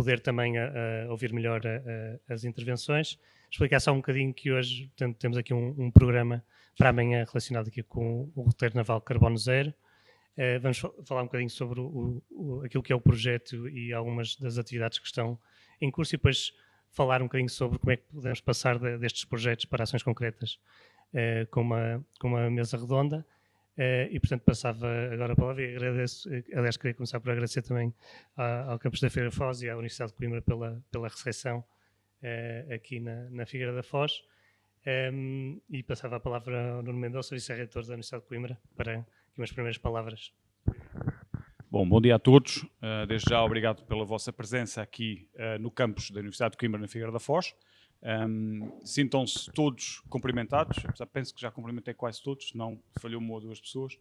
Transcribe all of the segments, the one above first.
poder também ouvir melhor as intervenções. Explicar só um bocadinho que hoje, portanto, temos aqui um programa para amanhã relacionado aqui com o roteiro naval Carbono Zero. Vamos falar um bocadinho sobre aquilo que é o projeto e algumas das atividades que estão em curso e depois falar um bocadinho sobre como é que podemos passar destes projetos para ações concretas com uma mesa redonda. E, portanto, passava agora a palavra e agradeço, aliás, queria começar por agradecer também ao Campus da Figueira da Foz e à Universidade de Coimbra pela recepção aqui na Figueira da Foz. E passava a palavra ao Nuno Mendonça, vice-reitor da Universidade de Coimbra, para aqui umas primeiras palavras. Bom dia a todos. Desde já, obrigado pela vossa presença aqui no campus da Universidade de Coimbra, na Figueira da Foz. Sintam-se todos cumprimentados. Penso que já cumprimentei quase todos, senão falhou uma ou duas pessoas.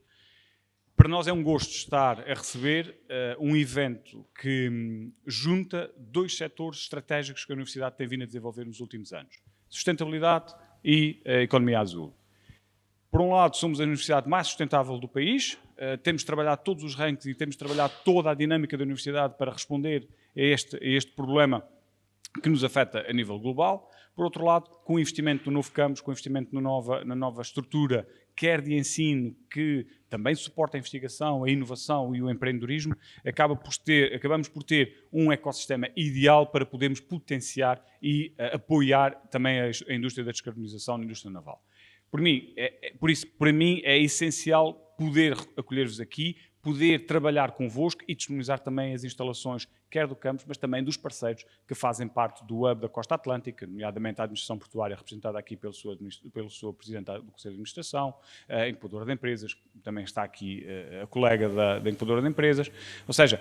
Para nós é um gosto estar a receber um evento que junta dois setores estratégicos que a Universidade tem vindo a desenvolver nos últimos anos. Sustentabilidade e a economia azul. Por um lado, somos a universidade mais sustentável do país, temos trabalhado todos os rankings e temos trabalhado toda a dinâmica da universidade para responder a este problema que nos afeta a nível global. Por outro lado, com o investimento no novo campus, com o investimento na nova estrutura, quer de ensino, que também suporta a investigação, a inovação e o empreendedorismo, acabamos por ter um ecossistema ideal para podermos potenciar e apoiar também a indústria da descarbonização na indústria naval. Por isso, para mim, é essencial poder acolher-vos aqui, poder trabalhar convosco e disponibilizar também as instalações, quer do campus, mas também dos parceiros que fazem parte do hub da Costa Atlântica, nomeadamente a administração portuária, representada aqui pelo seu presidente do Conselho de Administração, a incubadora de empresas, também está aqui a colega da incubadora de empresas, ou seja,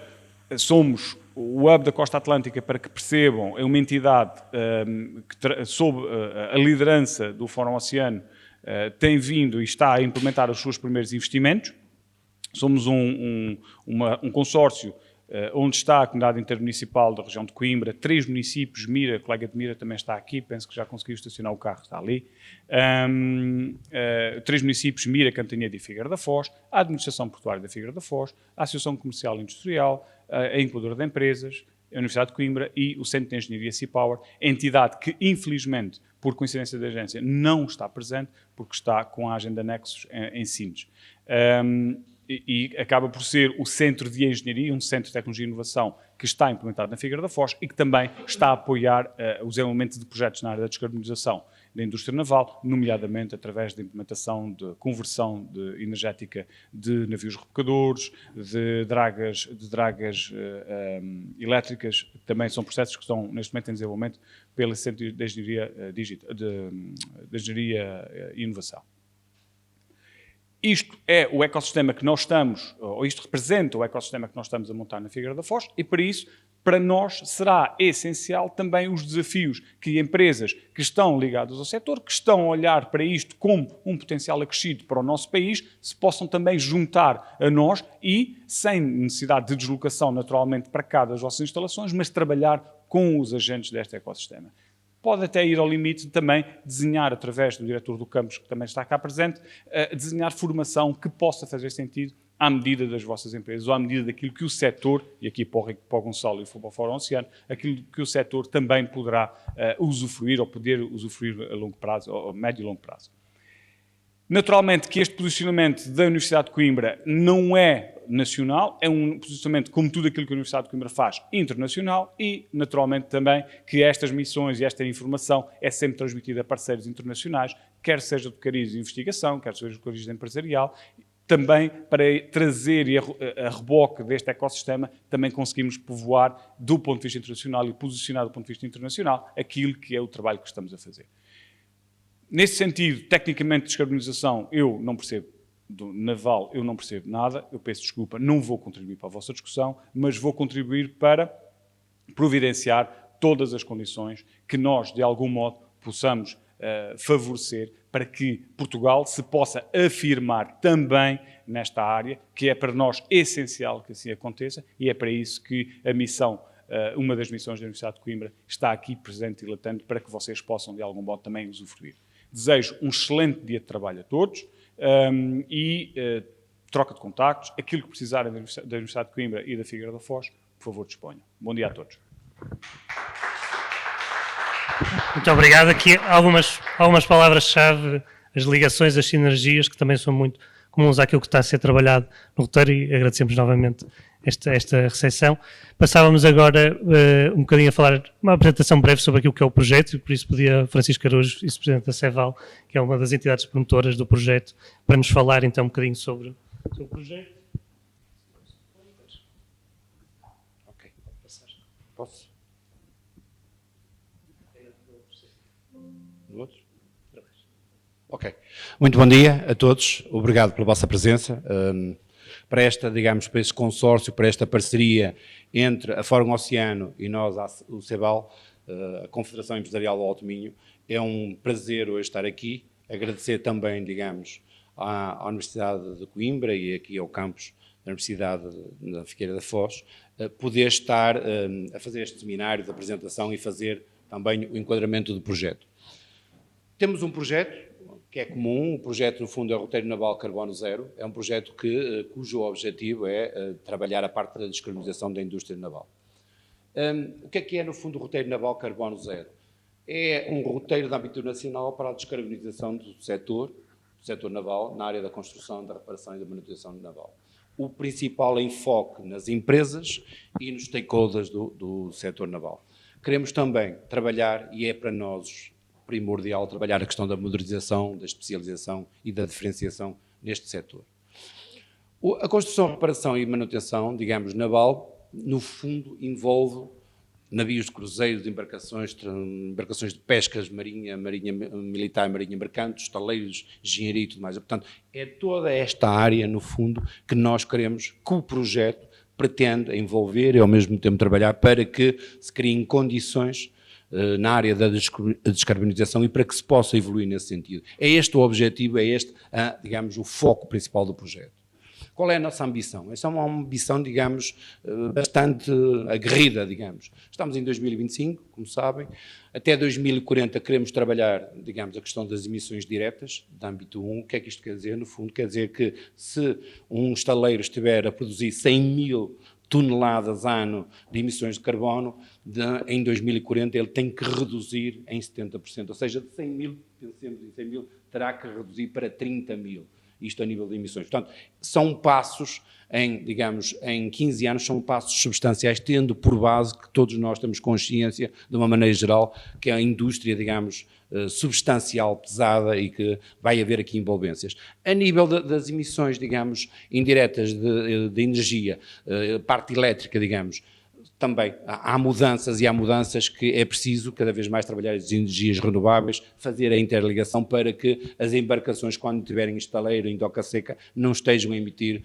somos o hub da Costa Atlântica, para que percebam, é uma entidade que, sob a liderança do Fórum Oceano, tem vindo e está a implementar os seus primeiros investimentos. Somos um consórcio onde está a comunidade intermunicipal da região de Coimbra, 3 municípios, Mira, a colega de Mira também está aqui, penso que já conseguiu estacionar o carro, está ali. 3 municípios, Mira, Cantanhede e Figueira da Foz, a administração portuária da Figueira da Foz, a Associação Comercial e Industrial, a incubadora de empresas, a Universidade de Coimbra e o Centro de Engenharia Seapower, entidade que, infelizmente, por coincidência da agência, não está presente, porque está com a agenda Nexus em Sines. E acaba por ser o Centro de Engenharia, um Centro de Tecnologia e Inovação que está implementado na Figueira da Foz e que também está a apoiar o desenvolvimento de projetos na área da descarbonização da indústria naval, nomeadamente através da implementação de conversão energética de navios rebocadores, de dragas elétricas, que também são processos que estão neste momento em desenvolvimento pelo Centro de Engenharia e Inovação. Isto é o ecossistema que nós estamos, ou isto representa o ecossistema que nós estamos a montar na Figueira da Foz e, para isso, para nós será essencial também os desafios que empresas que estão ligadas ao setor, que estão a olhar para isto como um potencial acrescido para o nosso país, se possam também juntar a nós e, sem necessidade de deslocação naturalmente para cá das vossas instalações, mas trabalhar com os agentes deste ecossistema. Pode até ir ao limite de também desenhar, através do diretor do campus, que também está cá presente, desenhar formação que possa fazer sentido à medida das vossas empresas, ou à medida daquilo que o setor, e aqui para o Gonçalo e para o Fórum Oceano, aquilo que o setor também poderá usufruir, ou poder usufruir a longo prazo, ou a médio e longo prazo. Naturalmente que este posicionamento da Universidade de Coimbra não é nacional, é um posicionamento, como tudo aquilo que a Universidade de Coimbra faz, internacional e, naturalmente, também que estas missões e esta informação é sempre transmitida a parceiros internacionais, quer seja do cariz de investigação, quer seja do cariz empresarial, também para trazer e a reboque deste ecossistema, também conseguimos povoar do ponto de vista internacional e posicionar do ponto de vista internacional aquilo que é o trabalho que estamos a fazer. Nesse sentido, tecnicamente, de descarbonização, eu não percebo. Do naval, eu não percebo nada, eu peço desculpa, não vou contribuir para a vossa discussão, mas vou contribuir para providenciar todas as condições que nós, de algum modo, possamos favorecer para que Portugal se possa afirmar também nesta área, que é para nós essencial que assim aconteça, e é para isso que a missão, uma das missões da Universidade de Coimbra, está aqui presente e latente para que vocês possam, de algum modo, também usufruir. Desejo um excelente dia de trabalho a todos e troca de contactos. Aquilo que precisarem da Universidade de Coimbra e da Figueira da Foz, por favor, disponham. Bom dia a todos. Muito obrigado. Aqui algumas palavras-chave, as ligações, as sinergias, que também são muito comuns àquilo que está a ser trabalhado no roteiro, e agradecemos novamente esta recepção. Passávamos agora um bocadinho a falar, uma apresentação breve sobre aquilo que é o projeto, e por isso pedia a Francisco Araújo, vice-presidente da CEVAL, que é uma das entidades promotoras do projeto, para nos falar então um bocadinho sobre o projeto. Ok. Posso? Ok. Muito bom dia a todos. Obrigado pela vossa presença. Para para este consórcio, para esta parceria entre a Fórum Oceano e nós, o CEVAL, a Confederação Empresarial do Alto Minho, é um prazer hoje estar aqui. Agradecer também, à Universidade de Coimbra e aqui ao campus da Universidade da Figueira da Foz, poder estar a fazer este seminário de apresentação e fazer também o enquadramento do projeto. Temos um projeto que é comum, o projeto no fundo é o Roteiro Naval Carbono Zero, é um projeto cujo objetivo é trabalhar a parte da descarbonização da indústria naval. O que é no fundo o Roteiro Naval Carbono Zero? É um roteiro de âmbito nacional para a descarbonização do setor naval, na área da construção, da reparação e da manutenção naval. O principal enfoque nas empresas e nos stakeholders do setor naval. Queremos também trabalhar, e é para nós primordial, trabalhar a questão da modernização, da especialização e da diferenciação neste setor. A construção, reparação e manutenção, naval, no fundo envolve navios de cruzeiros, embarcações de pescas, marinha militar, marinha mercante, estaleiros, engenharia e tudo mais. Portanto, é toda esta área, no fundo, que nós queremos que o projeto pretende envolver e, ao mesmo tempo, trabalhar para que se criem condições na área da descarbonização e para que se possa evoluir nesse sentido. É este o objetivo, é este, o foco principal do projeto. Qual é a nossa ambição? Essa é uma ambição, bastante aguerrida, Estamos em 2025, como sabem. Até 2040 queremos trabalhar, a questão das emissões diretas, de âmbito 1. O que é que isto quer dizer? No fundo, quer dizer que se um estaleiro estiver a produzir 100 mil toneladas ano de emissões de carbono, em 2040 ele tem que reduzir em 70%, ou seja, de 100 mil, pensemos em 100 mil, terá que reduzir para 30 mil, isto a nível de emissões. Portanto, são passos, em 15 anos, são passos substanciais, tendo por base que todos nós temos consciência, de uma maneira geral, que a indústria, substancial, pesada e que vai haver aqui envolvências. A nível das emissões, indiretas de energia, parte elétrica, também há mudanças que é preciso cada vez mais trabalhar as energias renováveis, fazer a interligação para que as embarcações, quando tiverem estaleiro em doca seca, não estejam a emitir,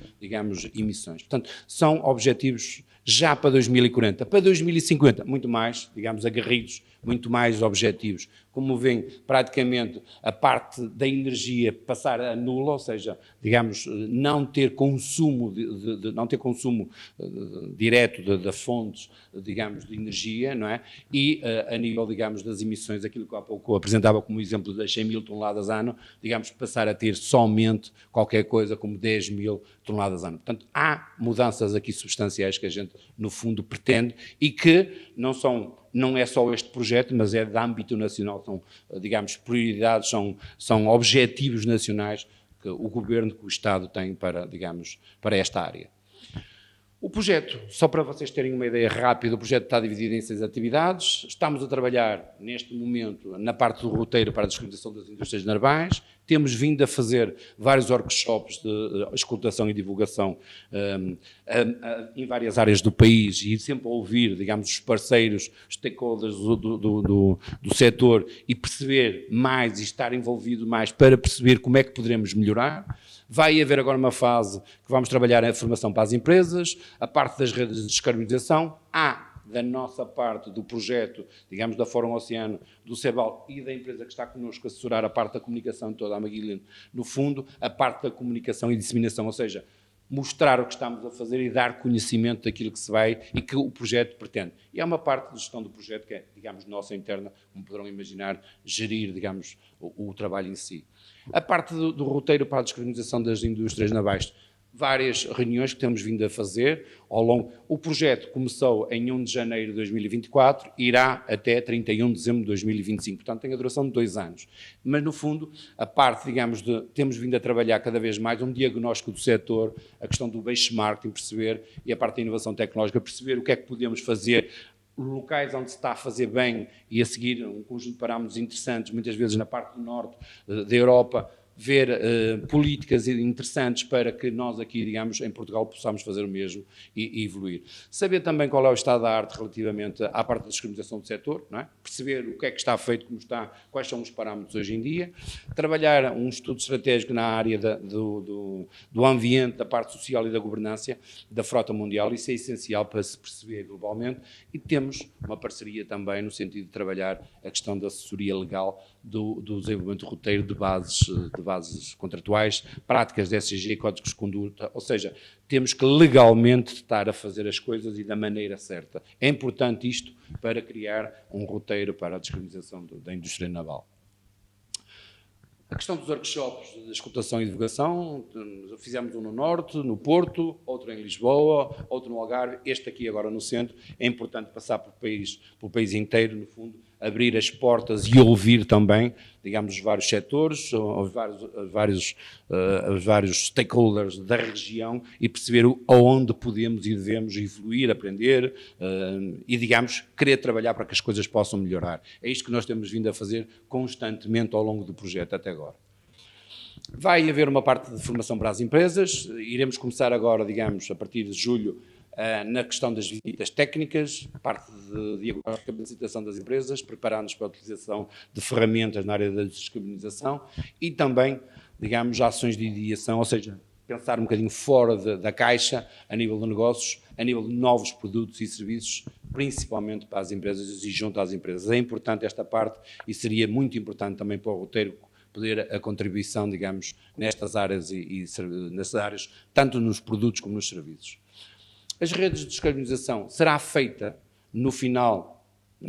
emissões. Portanto, são objetivos já para 2040. Para 2050, muito mais, aguerridos, muito mais objetivos. Como veem, praticamente a parte da energia passar a nula, ou seja, não ter consumo, não ter consumo direto de fontes, de energia, não é? E a nível, das emissões, aquilo que há pouco apresentava como exemplo das 100 mil toneladas ano, passar a ter somente qualquer coisa como 10 mil toneladas ano. Portanto, há mudanças aqui substanciais que a gente, no fundo, pretende e que não é só este projeto, mas é de âmbito nacional, são, prioridades, são objetivos nacionais que o Governo, que o Estado tem para esta área. O projeto, só para vocês terem uma ideia rápida, o projeto está dividido em 6 atividades. Estamos a trabalhar, neste momento, na parte do roteiro para a descarbonização das indústrias navais. Temos vindo a fazer vários workshops de escutação e divulgação em várias áreas do país e sempre a ouvir, os parceiros, os stakeholders do setor e perceber mais e estar envolvido mais para perceber como é que poderemos melhorar. Vai haver agora uma fase que vamos trabalhar a formação para as empresas, a parte das redes de descarbonização, da nossa parte do projeto, da Fórum Oceano, do CEVAL e da empresa que está connosco a assessorar a parte da comunicação toda, a Maguilene, no fundo, a parte da comunicação e disseminação, ou seja, mostrar o que estamos a fazer e dar conhecimento daquilo que se vai e que o projeto pretende. E há uma parte de gestão do projeto que é, nossa interna, como poderão imaginar, gerir, o trabalho em si. A parte do roteiro para a descarbonização das indústrias navais, várias reuniões que temos vindo a fazer ao longo. O projeto começou em 1 de janeiro de 2024 e irá até 31 de dezembro de 2025, portanto tem a duração de 2 anos. Mas, no fundo, a parte, digamos, temos vindo a trabalhar cada vez mais um diagnóstico do setor, a questão do benchmarking, perceber, e a parte da inovação tecnológica, perceber o que é que podemos fazer, locais onde se está a fazer bem e a seguir um conjunto de parâmetros interessantes, muitas vezes na parte do norte da Europa, ver políticas interessantes para que nós aqui, digamos, em Portugal possamos fazer o mesmo e evoluir. Saber também qual é o estado da arte relativamente à parte da descarbonização do setor, não é? Perceber o que é que está feito, como está, quais são os parâmetros hoje em dia, trabalhar um estudo estratégico na área do ambiente, da parte social e da governança da frota mundial, isso é essencial para se perceber globalmente, e temos uma parceria também no sentido de trabalhar a questão da assessoria legal do desenvolvimento do roteiro de bases contratuais, práticas de SG, códigos de conduta, ou seja, temos que legalmente estar a fazer as coisas e da maneira certa. É importante isto para criar um roteiro para a descarbonização da indústria naval. A questão dos workshops de escutação e divulgação, fizemos um no Norte, no Porto, outro em Lisboa, outro no Algarve, este aqui agora no Centro. É importante passar pelo país inteiro, no fundo, abrir as portas e ouvir também, digamos, os vários setores, os vários stakeholders da região e perceber aonde podemos e devemos evoluir, aprender e, digamos, querer trabalhar para que as coisas possam melhorar. É isto que nós temos vindo a fazer constantemente ao longo do projeto até agora. Vai haver uma parte de formação para as empresas, iremos começar agora, digamos, a partir de julho, na questão das visitas técnicas, parte de diagnóstico e capacitação das empresas, preparando-nos para a utilização de ferramentas na área da descarbonização e também, digamos, ações de ideação, ou seja, pensar um bocadinho fora da caixa a nível de negócios, a nível de novos produtos e serviços, principalmente para as empresas e junto às empresas. É importante esta parte e seria muito importante também para o roteiro poder a contribuição, digamos, nestas áreas nessas áreas, tanto nos produtos como nos serviços. As redes de descarbonização será feita no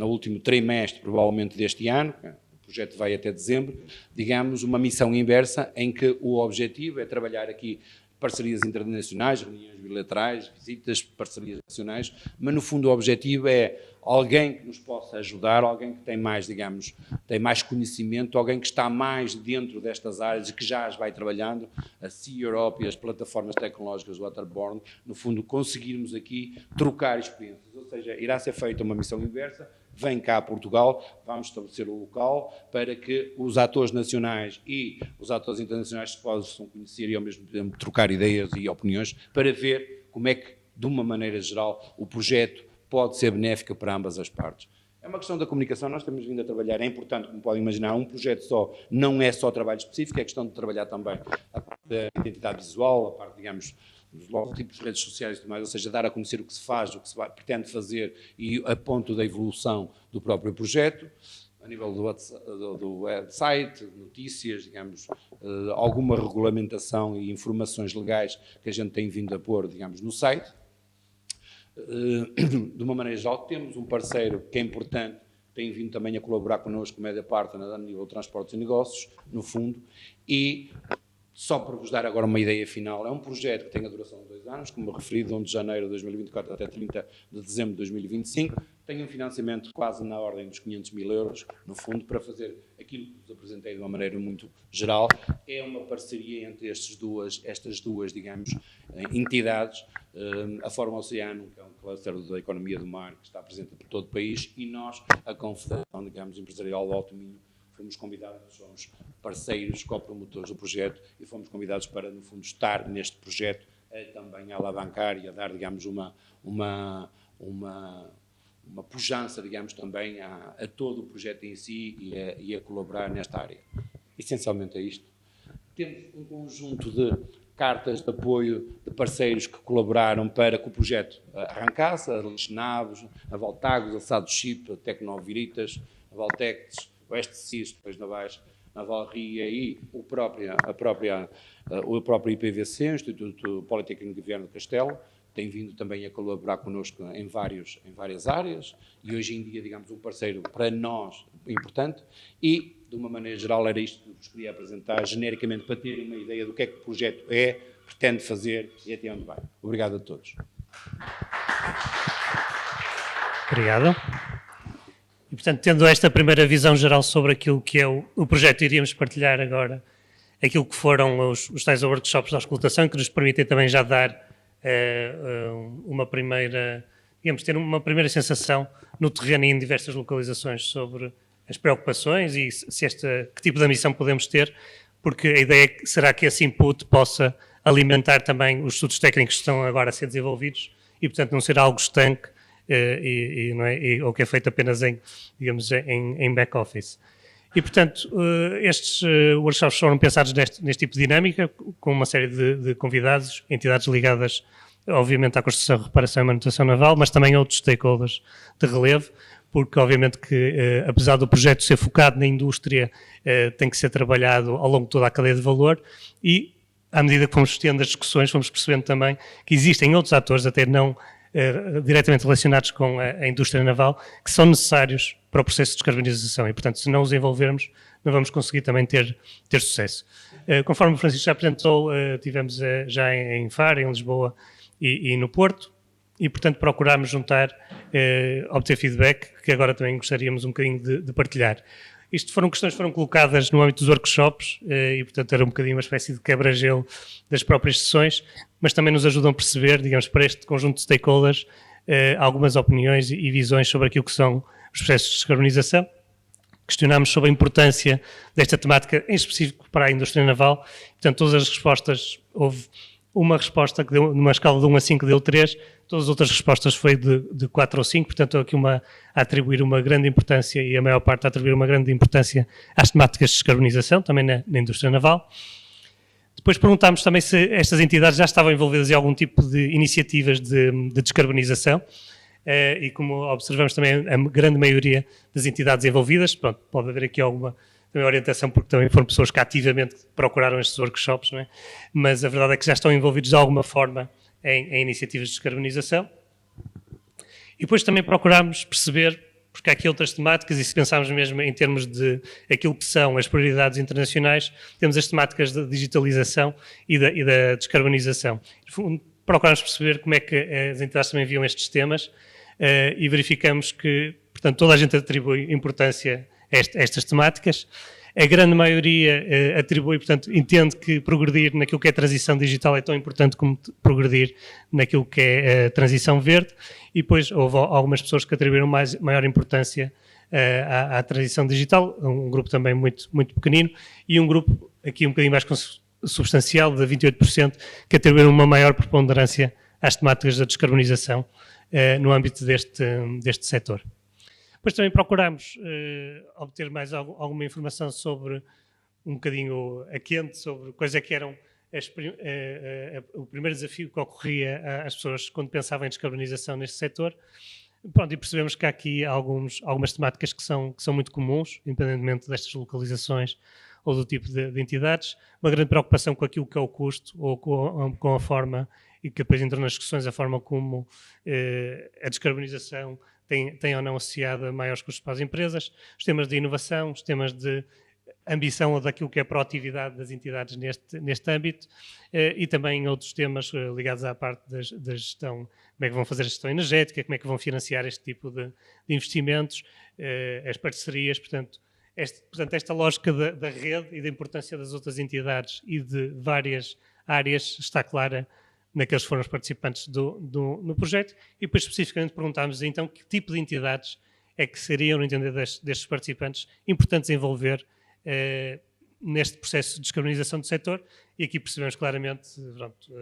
último trimestre, provavelmente deste ano, o projeto vai até dezembro, digamos, uma missão inversa em que o objetivo é trabalhar aqui parcerias internacionais, reuniões bilaterais, visitas, parcerias nacionais, mas no fundo o objetivo é alguém que nos possa ajudar, alguém que tem mais, digamos, tem mais conhecimento, alguém que está mais dentro destas áreas e que já as vai trabalhando, a Sea Europe e as plataformas tecnológicas Waterborne, no fundo conseguirmos aqui trocar experiências, ou seja, irá ser feita uma missão inversa, vem cá a Portugal, vamos estabelecer o local para que os atores nacionais e os atores internacionais se possam conhecer e ao mesmo tempo trocar ideias e opiniões para ver como é que, de uma maneira geral, o projeto pode ser benéfico para ambas as partes. É uma questão da comunicação, nós temos vindo a trabalhar, é importante, como podem imaginar, um projeto só não é só trabalho específico, é questão de trabalhar também a parte da identidade visual, a parte, digamos, dos logotipos de redes sociais e tudo mais, ou seja, dar a conhecer o que se faz, o que se pretende fazer e a ponto da evolução do próprio projeto, a nível do website, notícias, digamos, alguma regulamentação e informações legais que a gente tem vindo a pôr, digamos, no site. De uma maneira geral, temos um parceiro que é importante, tem vindo também a colaborar connosco, Media Partner, a nível de transportes e negócios, no fundo, e só para vos dar agora uma ideia final, é um projeto que tem a duração de 2 anos, como referi, de 1 de janeiro de 2024 até 30 de dezembro de 2025, tem um financiamento quase na ordem dos 500 mil euros, no fundo, para fazer aquilo que vos apresentei de uma maneira muito geral. É uma parceria entre estas duas, digamos, entidades, a Fórum Oceano, que é um cluster da economia do mar, que está presente por todo o país, e nós, a Confederação, digamos, Empresarial do Alto Minho, fomos convidados, somos parceiros, copromotores do projeto e fomos convidados para, no fundo, estar neste projeto, também a alavancar e a dar, digamos, uma pujança, digamos, também a todo o projeto em si e a colaborar nesta área. Essencialmente é isto. Temos um conjunto de cartas de apoio de parceiros que colaboraram para que o projeto arrancasse, a Lixnavos, a Voltagos, a Sadoship, a Tecnoviritas, a Valtex, o STCIS, depois na Valria e o próprio IPVC, o Instituto Politécnico de Viana do Castelo, tem vindo também a colaborar connosco em várias áreas e hoje em dia, digamos, um parceiro para nós importante e, de uma maneira geral, era isto que vos queria apresentar genericamente para terem uma ideia do que é que o projeto é, pretende fazer e até onde vai. Obrigado a todos. Obrigado. E, portanto, tendo esta primeira visão geral sobre aquilo que é o projeto, iríamos partilhar agora aquilo que foram os tais workshops de auscultação, que nos permitem também já dar uma primeira, digamos, ter uma primeira sensação no terreno e em diversas localizações sobre as preocupações e que tipo de ambição podemos ter, porque a ideia será que esse input possa alimentar também os estudos técnicos que estão agora a ser desenvolvidos e, portanto, não ser algo estanque ou que é feito apenas digamos, em back-office. E, portanto, estes workshops foram pensados neste tipo de dinâmica, com uma série de convidados, entidades ligadas, obviamente, à construção, reparação e manutenção naval, mas também outros stakeholders de relevo, porque, obviamente, que apesar do projeto ser focado na indústria, tem que ser trabalhado ao longo de toda a cadeia de valor e, à medida que fomos tendo as discussões, fomos percebendo também que existem outros atores, até não diretamente relacionados com a indústria naval, que são necessários para o processo de descarbonização e, portanto, se não os envolvermos, não vamos conseguir também ter sucesso. Conforme o Francisco já apresentou, tivemos já em Faro, em Lisboa e no Porto, e, portanto, procurámos juntar, obter feedback, que agora também gostaríamos um bocadinho de partilhar. Isto foram questões que foram colocadas no âmbito dos workshops e, portanto, era um bocadinho uma espécie de quebra-gelo das próprias sessões, mas também nos ajudam a perceber, digamos, para este conjunto de stakeholders, algumas opiniões e visões sobre aquilo que são os processos de descarbonização. Questionámos sobre a importância desta temática, em específico para a indústria naval. Portanto, todas as respostas, houve uma resposta que deu, numa escala de 1 a 5 deu 3, todas as outras respostas foi de 4 ou 5, portanto, aqui a atribuir uma grande importância, e a maior parte a atribuir uma grande importância às temáticas de descarbonização, também na indústria naval. Depois perguntámos também se estas entidades já estavam envolvidas em algum tipo de iniciativas de descarbonização, e como observamos também a grande maioria das entidades envolvidas, pronto, pode haver aqui alguma também orientação, porque também foram pessoas que ativamente procuraram estes workshops, não é? Mas a verdade é que já estão envolvidos de alguma forma em iniciativas de descarbonização. E depois também procurámos perceber, porque há aqui outras temáticas, e se pensarmos mesmo em termos de aquilo que são as prioridades internacionais, temos as temáticas da digitalização e da descarbonização. Procurámos perceber como é que as entidades também viam estes temas e verificamos que, portanto, toda a gente atribui importância a estas temáticas. A grande maioria atribui, portanto, entende que progredir naquilo que é transição digital é tão importante como progredir naquilo que é transição verde, e depois houve algumas pessoas que atribuíram maior importância à transição digital, um grupo também muito, muito pequenino, e um grupo aqui um bocadinho mais substancial, de 28%, que atribuíram uma maior preponderância às temáticas da descarbonização no âmbito deste setor. Depois também procurámos obter mais alguma informação sobre, um bocadinho a quente, sobre quais é que eram o primeiro desafio que ocorria às pessoas quando pensavam em descarbonização neste setor. Pronto, e percebemos que há aqui algumas temáticas que são muito comuns, independentemente destas localizações ou do tipo de entidades. Uma grande preocupação com aquilo que é o custo ou com a forma, e que depois entrou nas discussões, a forma como a descarbonização tem ou não associada maiores custos para as empresas, os temas de inovação, os temas de ambição ou daquilo que é a proatividade das entidades neste âmbito, e também outros temas ligados à parte da gestão, como é que vão fazer a gestão energética, como é que vão financiar este tipo de investimentos, as parcerias, portanto, esta lógica da rede e da importância das outras entidades e de várias áreas está clara naqueles que foram os participantes no projeto, e depois especificamente perguntámos então que tipo de entidades é que seriam, no entender destes participantes, importantes envolver neste processo de descarbonização do setor, e aqui percebemos claramente, pronto,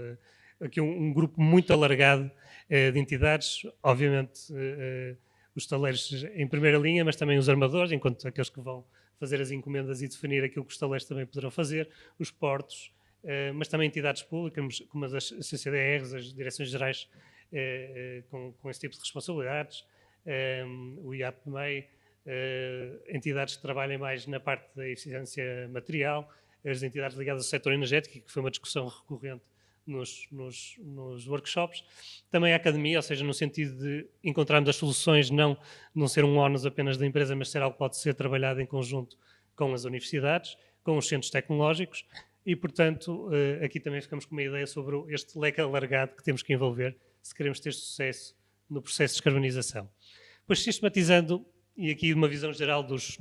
aqui um grupo muito alargado de entidades, obviamente os estaleiros em primeira linha, mas também os armadores, enquanto aqueles que vão fazer as encomendas e definir aquilo que os estaleiros também poderão fazer, os portos, mas também entidades públicas, como as CCDRs, as Direções-Gerais com esse tipo de responsabilidades, o IAPMEI, entidades que trabalhem mais na parte da eficiência material, as entidades ligadas ao setor energético, que foi uma discussão recorrente nos workshops. Também a academia, ou seja, no sentido de encontrarmos as soluções, não ser um ónus apenas da empresa, mas ser algo que pode ser trabalhado em conjunto com as universidades, com os centros tecnológicos, e, portanto, aqui também ficamos com uma ideia sobre este leque alargado que temos que envolver se queremos ter sucesso no processo de descarbonização. Depois, sistematizando, e aqui uma visão geral dos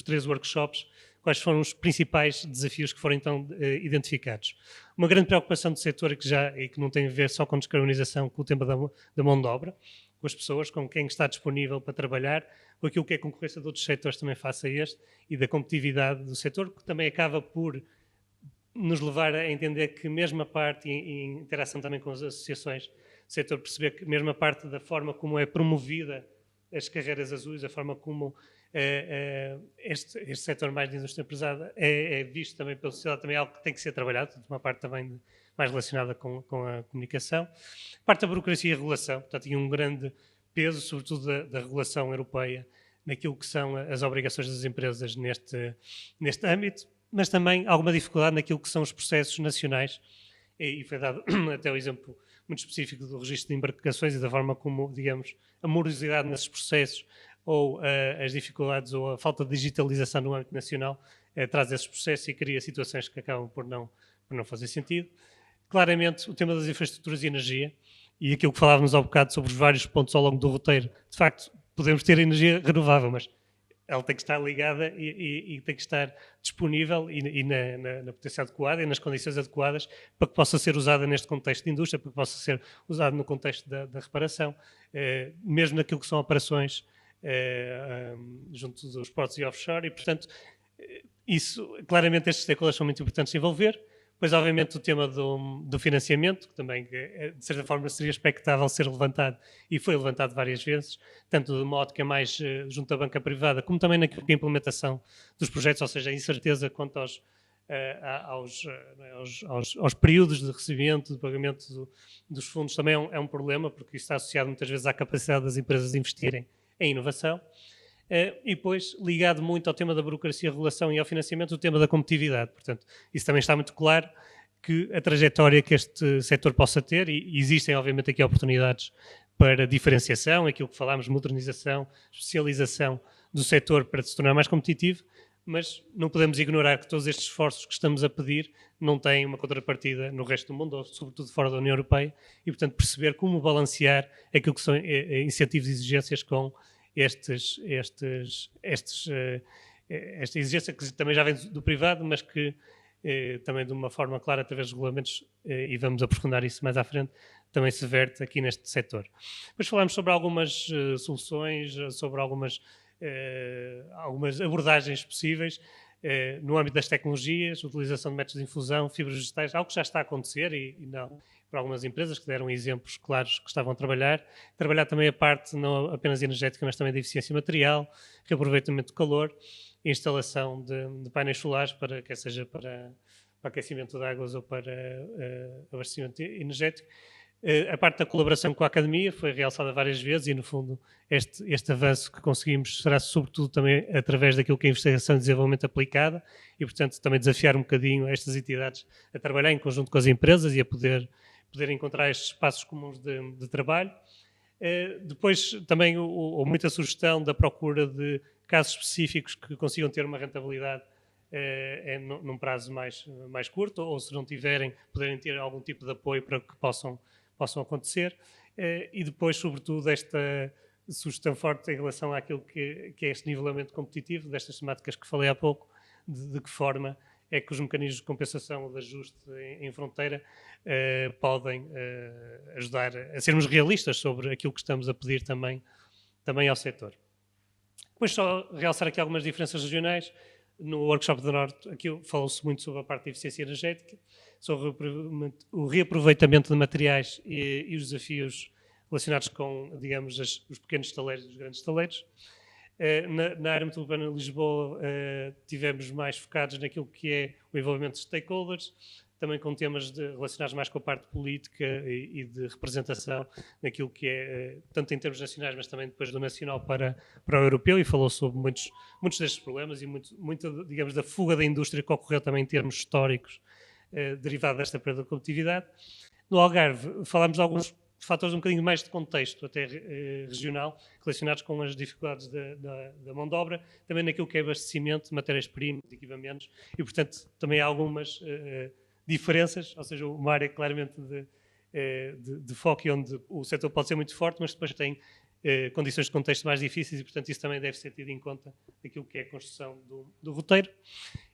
3 workshops, quais foram os principais desafios que foram então identificados. Uma grande preocupação do setor e que não tem a ver só com descarbonização, com o tema da mão de obra, com as pessoas, com quem está disponível para trabalhar, com aquilo que é concorrência de outros setores também face a este, e da competitividade do setor, que também acaba por nos levar a entender que mesmo a parte, em interação também com as associações, o setor perceber que mesmo a parte da forma como é promovida as carreiras azuis, a forma como este setor mais de indústria pesada é visto também pela sociedade, também é algo que tem que ser trabalhado, uma parte também mais relacionada com a comunicação. A parte da burocracia e regulação, portanto, tinha um grande peso, sobretudo da regulação europeia, naquilo que são as obrigações das empresas neste âmbito, mas também alguma dificuldade naquilo que são os processos nacionais, e foi dado até o exemplo muito específico do registro de embarcações e da forma como, digamos, a morosidade nesses processos ou as dificuldades ou a falta de digitalização no âmbito nacional traz esses processos e cria situações que acabam por não fazer sentido. Claramente, o tema das infraestruturas e energia, e aquilo que falávamos há bocado sobre os vários pontos ao longo do roteiro, de facto, podemos ter energia renovável, mas ela tem que estar ligada e tem que estar disponível e na potência adequada e nas condições adequadas para que possa ser usada neste contexto de indústria, para que possa ser usada no contexto da reparação, mesmo naquilo que são operações junto dos portos e offshore, e, portanto, claramente estes stakeholders são muito importantes de envolver. Pois, obviamente, o tema do financiamento, que também, de certa forma, seria expectável ser levantado, e foi levantado várias vezes, tanto de uma ótica mais junto à banca privada, como também na implementação dos projetos, ou seja, a incerteza quanto aos períodos de recebimento, de pagamento dos fundos, também é um problema, porque isso está associado muitas vezes à capacidade das empresas de investirem em inovação. E depois, ligado muito ao tema da burocracia, regulação e ao financiamento, o tema da competitividade. Portanto, isso também está muito claro, que a trajetória que este setor possa ter, e existem obviamente aqui oportunidades para diferenciação, aquilo que falámos, modernização, especialização do setor para se tornar mais competitivo, mas não podemos ignorar que todos estes esforços que estamos a pedir não têm uma contrapartida no resto do mundo, ou sobretudo fora da União Europeia, e portanto perceber como balancear aquilo que são incentivos e exigências com esta exigência que também já vem do privado, mas que também de uma forma clara, através dos regulamentos, e vamos aprofundar isso mais à frente, também se verte aqui neste setor. Depois falamos sobre algumas soluções, sobre algumas abordagens possíveis no âmbito das tecnologias, utilização de métodos de infusão, fibras vegetais, algo que já está a acontecer e não para algumas empresas que deram exemplos claros que estavam a trabalhar também a parte não apenas energética, mas também de eficiência material, reaproveitamento de calor, instalação de painéis solares, quer seja para aquecimento de águas ou para abastecimento energético. A parte da colaboração com a academia foi realçada várias vezes e, no fundo, este avanço que conseguimos será sobretudo também através daquilo que é a investigação e desenvolvimento aplicada e, portanto, também desafiar um bocadinho estas entidades a trabalhar em conjunto com as empresas e a poder encontrar estes espaços comuns de trabalho. Depois, também, muita sugestão da procura de casos específicos que consigam ter uma rentabilidade num prazo mais curto, ou se não tiverem, poderem ter algum tipo de apoio para que possam acontecer. E depois, sobretudo, esta sugestão forte em relação àquilo que é este nivelamento competitivo, destas temáticas que falei há pouco, de que forma é que os mecanismos de compensação ou de ajuste em fronteira podem ajudar a sermos realistas sobre aquilo que estamos a pedir também ao setor. Depois, só realçar aqui algumas diferenças regionais. No workshop do Norte, aqui falou-se muito sobre a parte de eficiência energética, sobre o reaproveitamento de materiais e os desafios relacionados com, digamos, os pequenos estaleiros e os grandes estaleiros. Na área metropolitana de Lisboa, tivemos mais focados naquilo que é o envolvimento de stakeholders, também com temas relacionados mais com a parte política e de representação naquilo que é, tanto em termos nacionais, mas também depois do nacional para o europeu, e falou sobre muitos destes problemas e muito, digamos, da fuga da indústria que ocorreu também em termos históricos, derivado desta perda de competitividade. No Algarve, falámos de alguns fatores um bocadinho mais de contexto, até regional, relacionados com as dificuldades da mão de obra, também naquilo que é abastecimento de matérias-primas, de equipamentos, e, portanto, também há algumas diferenças, ou seja, uma área claramente de foco e onde o setor pode ser muito forte, mas depois tem condições de contexto mais difíceis e, portanto, isso também deve ser tido em conta naquilo que é a construção do roteiro.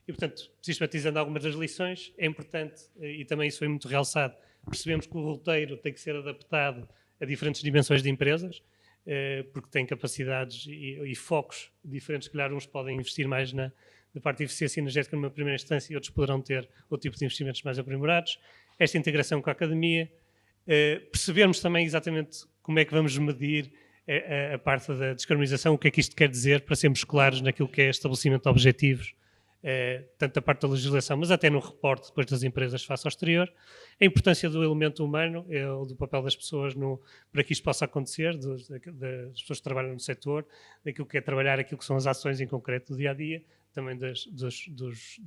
E, portanto, sistematizando algumas das lições, é importante, e também isso foi muito realçado, percebemos que o roteiro tem que ser adaptado a diferentes dimensões de empresas, porque tem capacidades e focos diferentes. Se calhar uns podem investir mais na parte de eficiência energética numa primeira instância e outros poderão ter outro tipo de investimentos mais aprimorados. Esta integração com a academia, percebermos também exatamente como é que vamos medir a parte da descarbonização, o que é que isto quer dizer, para sermos claros naquilo que é estabelecimento de objetivos, tanto da parte da legislação, mas até no reporte depois das empresas face ao exterior. A importância do elemento humano, do papel das pessoas para que isto possa acontecer, das pessoas que trabalham no setor, daquilo que é trabalhar, aquilo que são as ações em concreto do dia-a-dia, também de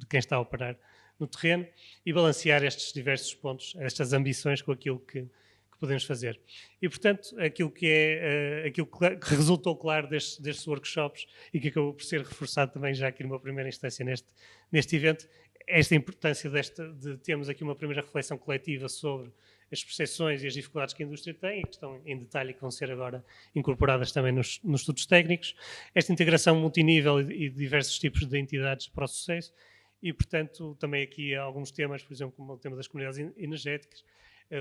quem está a operar no terreno, e balancear estes diversos pontos, estas ambições com aquilo que podemos fazer. E, portanto, aquilo que resultou claro destes workshops e que acabou por ser reforçado também já aqui numa primeira instância neste evento, esta importância de termos aqui uma primeira reflexão coletiva sobre as percepções e as dificuldades que a indústria tem e que estão em detalhe e que vão ser agora incorporadas também nos estudos técnicos, esta integração multinível e de diversos tipos de entidades para o sucesso e, portanto, também aqui há alguns temas, por exemplo, como o tema das comunidades energéticas,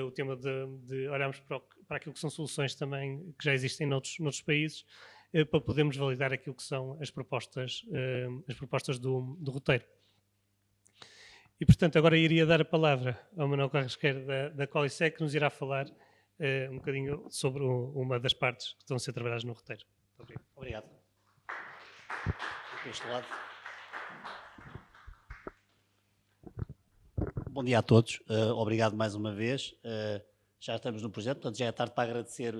o tema de olharmos para aquilo que são soluções também que já existem noutros países, para podermos validar aquilo que são as propostas do roteiro. E, portanto, agora iria dar a palavra ao Manuel Carrasqueira da Colisec, que nos irá falar um bocadinho sobre uma das partes que estão a ser trabalhadas no roteiro. Obrigado. Deste lado. Bom dia a todos, obrigado mais uma vez. Já estamos no projeto, portanto já é tarde para agradecer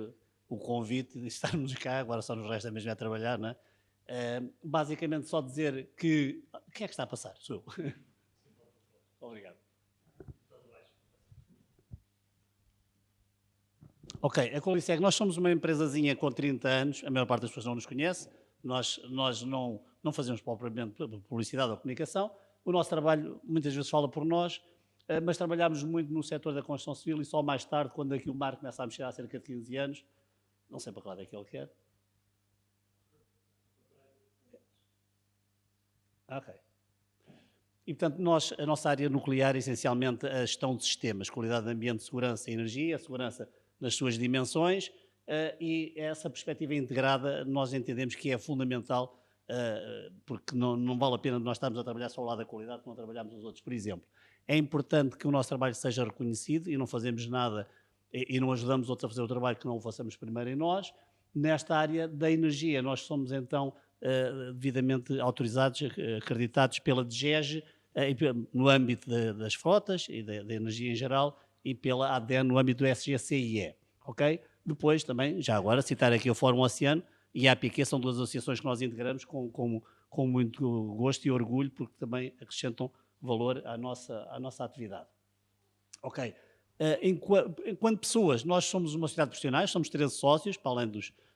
o convite de estarmos cá, agora só nos resta mesmo a trabalhar, não é? Basicamente só dizer que... Quem é que está a passar? Sou eu. Obrigado. Ok, a Colisec, nós somos uma empresazinha com 30 anos, a maior parte das pessoas não nos conhece, nós não fazemos propriamente publicidade ou comunicação, o nosso trabalho muitas vezes fala por nós, mas trabalhámos muito no setor da construção civil e só mais tarde, quando aqui o Marco começa a mexer há cerca de 15 anos, não sei para que lado é que ele quer. Ok. E, portanto, a nossa área nuclear é essencialmente a gestão de sistemas, qualidade de ambiente, segurança e energia, a segurança nas suas dimensões, e essa perspectiva integrada nós entendemos que é fundamental, porque não vale a pena nós estarmos a trabalhar só ao lado da qualidade, que não trabalhamos os outros, por exemplo. É importante que o nosso trabalho seja reconhecido e não fazemos nada e não ajudamos outros a fazer o trabalho que não o façamos primeiro em nós. Nesta área da energia, nós somos então devidamente autorizados, acreditados pela DGEG, no âmbito das frotas e da energia em geral e pela ADN no âmbito do SGCIE, ok? Depois também, já agora, citar aqui o Fórum Oceano e a APIQ, são duas associações que nós integramos com muito gosto e orgulho, porque também acrescentam valor à nossa atividade. Ok. Enquanto pessoas, nós somos uma sociedade de profissionais, somos 13 sócios, para além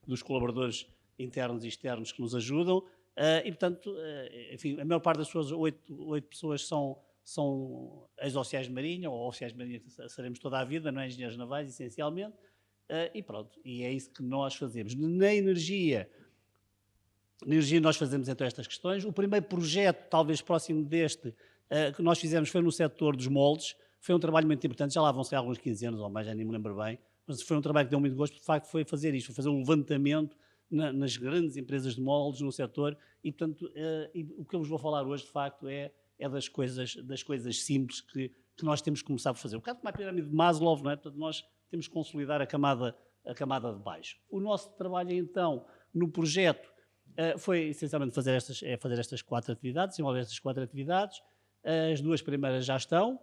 dos colaboradores internos e externos que nos ajudam, e portanto, enfim, a maior parte das pessoas, 8 pessoas são ex-oficiais de marinha, ou oficiais de marinha seremos toda a vida, não é? Engenheiros navais, essencialmente, e pronto, e é isso que nós fazemos. Na energia nós fazemos então estas questões. O primeiro projeto, talvez próximo deste, que nós fizemos foi no setor dos moldes. Foi um trabalho muito importante, já lá vão ser alguns 15 anos ou mais, já nem me lembro bem, mas foi um trabalho que deu muito gosto, porque de facto foi fazer isto, foi fazer um levantamento nas grandes empresas de moldes no setor, e portanto o que eu vos vou falar hoje de facto é das coisas simples que nós temos que começar a fazer. Um bocado como a pirâmide de Maslow, não é? Portanto, nós temos que consolidar a camada de baixo. O nosso trabalho então no projeto foi essencialmente fazer estas 4 atividades, desenvolver estas 4 atividades. As 2 primeiras já estão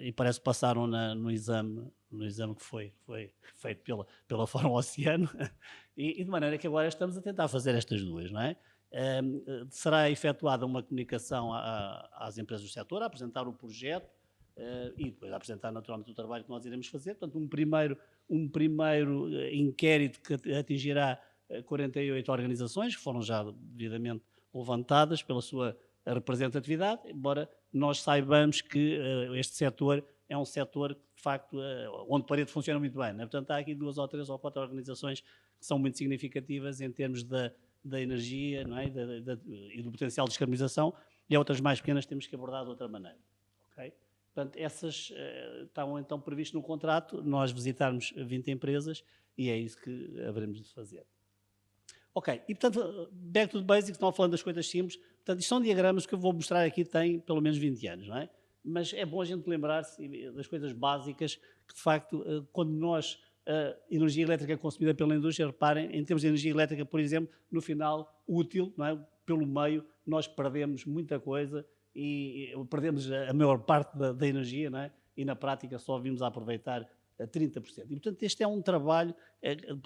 e parece que passaram no exame que foi feito pela Fórum Oceano e de maneira que agora estamos a tentar fazer estas 2, não é? Será efetuada uma comunicação às empresas do setor, a apresentar o projeto e depois apresentar naturalmente o trabalho que nós iremos fazer. Portanto, um primeiro inquérito que atingirá 48 organizações, que foram já devidamente levantadas pela sua representatividade, embora nós saibamos que este setor é um setor que, de facto, onde a parede funciona muito bem. Né? Portanto, há aqui 2 ou 3 ou 4 organizações que são muito significativas em termos da energia, não é? E do potencial de descarbonização, e há outras mais pequenas que temos que abordar de outra maneira. Okay? Portanto, essas estavam então previstas no contrato, nós visitarmos 20 empresas e é isso que haveremos de fazer. Ok, e portanto, back to the basics, estão falando das coisas simples, portanto, isto são diagramas que eu vou mostrar aqui, têm pelo menos 20 anos, não é? Mas é bom a gente lembrar-se das coisas básicas que, de facto, quando nós, energia elétrica consumida pela indústria, reparem, em termos de energia elétrica, por exemplo, no final, útil, não é? Pelo meio, nós perdemos muita coisa e perdemos a maior parte da energia, não é? E na prática só vimos a aproveitar 30%. E, portanto, este é um trabalho,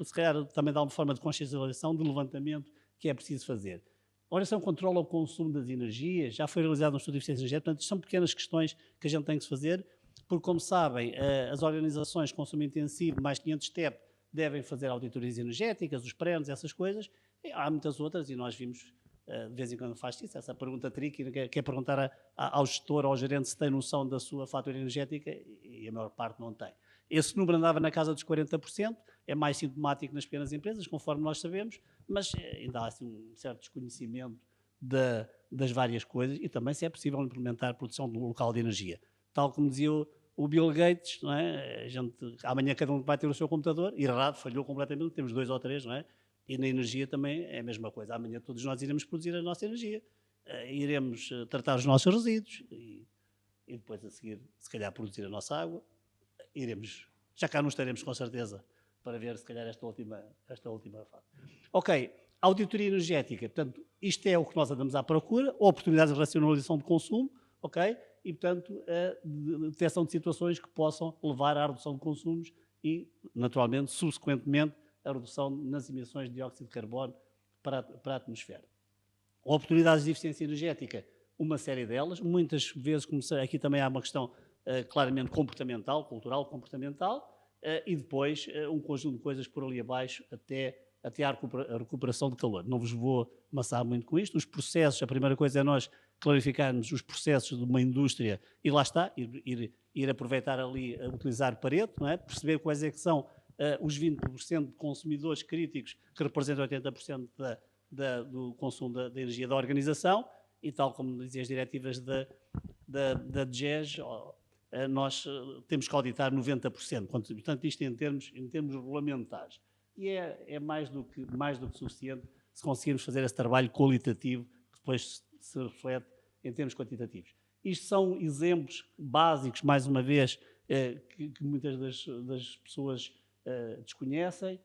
se calhar também dá uma forma de consciencialização, de levantamento que é preciso fazer. A organização controla o consumo das energias, já foi realizado um estudo de eficiência energética, portanto, são pequenas questões que a gente tem que se fazer, porque, como sabem, as organizações de consumo intensivo, mais 500 TEP, devem fazer auditorias energéticas, os prédios, essas coisas, e há muitas outras, e nós vimos, de vez em quando faz isso, essa pergunta tricky, que é perguntar ao gestor, ao gerente, se tem noção da sua fatura energética, e a maior parte não tem. Esse número andava na casa dos 40%, é mais sintomático nas pequenas empresas, conforme nós sabemos, mas ainda há assim, um certo desconhecimento das várias coisas e também se é possível implementar produção local de energia. Tal como dizia o Bill Gates, não é? Amanhã cada um vai ter o seu computador, errado, falhou completamente, temos 2 ou 3, não é? E na energia também é a mesma coisa. Amanhã todos nós iremos produzir a nossa energia, iremos tratar os nossos resíduos e depois a seguir, se calhar, produzir a nossa água. Já cá não estaremos com certeza para ver se calhar esta última fase. Ok, auditoria energética, portanto, isto é o que nós andamos à procura, oportunidades de racionalização de consumo, ok? E, portanto, a detecção de situações que possam levar à redução de consumos e, naturalmente, subsequentemente, a redução nas emissões de dióxido de carbono para a atmosfera. Oportunidades de eficiência energética, uma série delas, muitas vezes, aqui também há uma questão claramente comportamental, cultural, comportamental, e depois um conjunto de coisas por ali abaixo até a recuperação de calor. Não vos vou amassar muito com isto. Os processos, a primeira coisa é nós clarificarmos os processos de uma indústria e lá está, ir aproveitar ali, utilizar Pareto, não é? Perceber quais é que são os 20% de consumidores críticos que representam 80% do consumo da energia da organização e tal como dizem as diretivas da DGES, nós temos que auditar 90%. Portanto, isto em termos regulamentares. E é mais do que suficiente se conseguirmos fazer esse trabalho qualitativo que depois se reflete em termos quantitativos. Isto são exemplos básicos, mais uma vez, que muitas das pessoas desconhecem,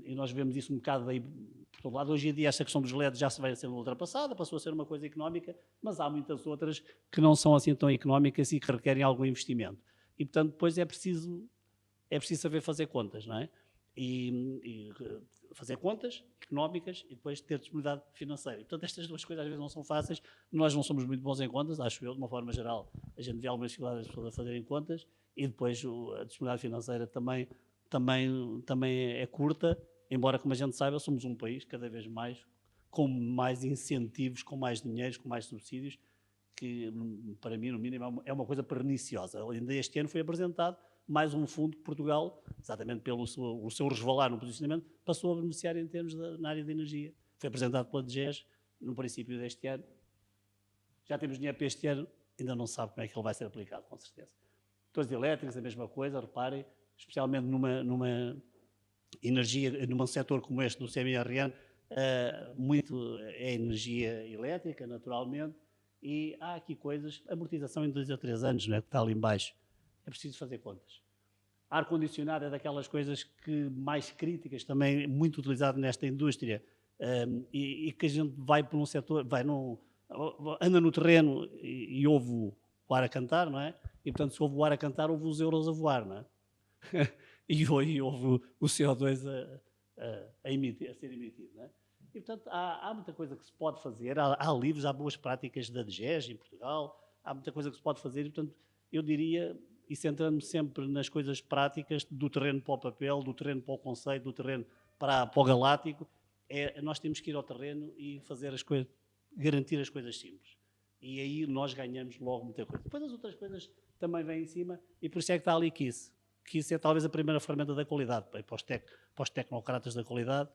e nós vemos isso um bocado aí por todo lado. Hoje em dia esta questão dos LEDs já se vai sendo ultrapassada, passou a ser uma coisa económica, mas há muitas outras que não são assim tão económicas e que requerem algum investimento. E, portanto, depois é preciso saber fazer contas, não é? E fazer contas económicas e depois ter disponibilidade financeira. E, portanto, estas duas coisas às vezes não são fáceis. Nós não somos muito bons em contas, acho eu, de uma forma geral. A gente vê algumas dificuldades das pessoas a fazerem contas e depois a disponibilidade financeira também é curta, embora, como a gente saiba, somos um país cada vez mais com mais incentivos, com mais dinheiros, com mais subsídios, que para mim, no mínimo, é uma coisa perniciosa. Ainda este ano foi apresentado mais um fundo que Portugal, exatamente pelo seu resvalar no posicionamento, passou a beneficiar em termos na área da energia. Foi apresentado pela DGES no princípio deste ano. Já temos dinheiro para este ano, ainda não sabe como é que ele vai ser aplicado, com certeza. Motores elétricos, a mesma coisa, reparem, especialmente numa energia, num setor como este, do CMRN, muito é energia elétrica, naturalmente, e há aqui coisas, amortização em 2 a 3 anos, não é, que está ali em baixo. É preciso fazer contas. Ar-condicionado é daquelas coisas que mais críticas, também muito utilizado nesta indústria, e que a gente vai por um setor, anda no terreno e ouve o ar a cantar, não é? E, portanto, se ouve o ar a cantar, ouve os euros a voar, não é? E ouve o CO2 a ser emitido, não é? E, portanto, há muita coisa que se pode fazer, há livros, há boas práticas da DGES em Portugal, há muita coisa que se pode fazer, e, portanto, eu diria, e centrando-me sempre nas coisas práticas, do terreno para o papel, do terreno para o conceito, do terreno para o galáctico, nós temos que ir ao terreno e fazer as coisas, garantir as coisas simples. E aí nós ganhamos logo muita coisa. Depois as outras coisas também vêm em cima, e por isso é que está ali KISS. KISS é talvez a primeira ferramenta da qualidade. Bem, para os tecnocratas da qualidade,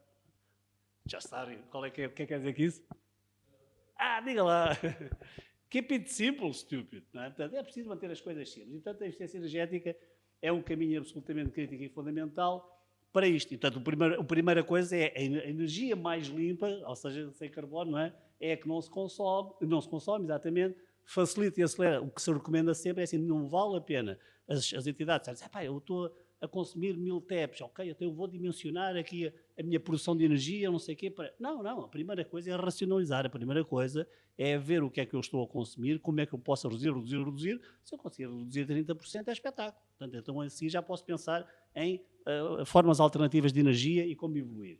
já sabem o que é que quer dizer KISS? Diga lá! Keep it simple, stupid. Não é? Portanto, é preciso manter as coisas simples. E, portanto, a eficiência energética é um caminho absolutamente crítico e fundamental para isto. E, portanto, a primeira coisa é a energia mais limpa, ou seja, sem carbono, não é? É a que não se consome, exatamente, facilita e acelera. O que se recomenda sempre é assim, não vale a pena as entidades dizem, eu estou a consumir 1000 TEPs, ok, então eu vou dimensionar aqui a minha produção de energia, não sei o quê. Não, a primeira coisa é racionalizar, a primeira coisa é ver o que é que eu estou a consumir, como é que eu posso reduzir. Se eu conseguir reduzir 30% é espetáculo. Portanto, então assim já posso pensar em formas alternativas de energia e como evoluir.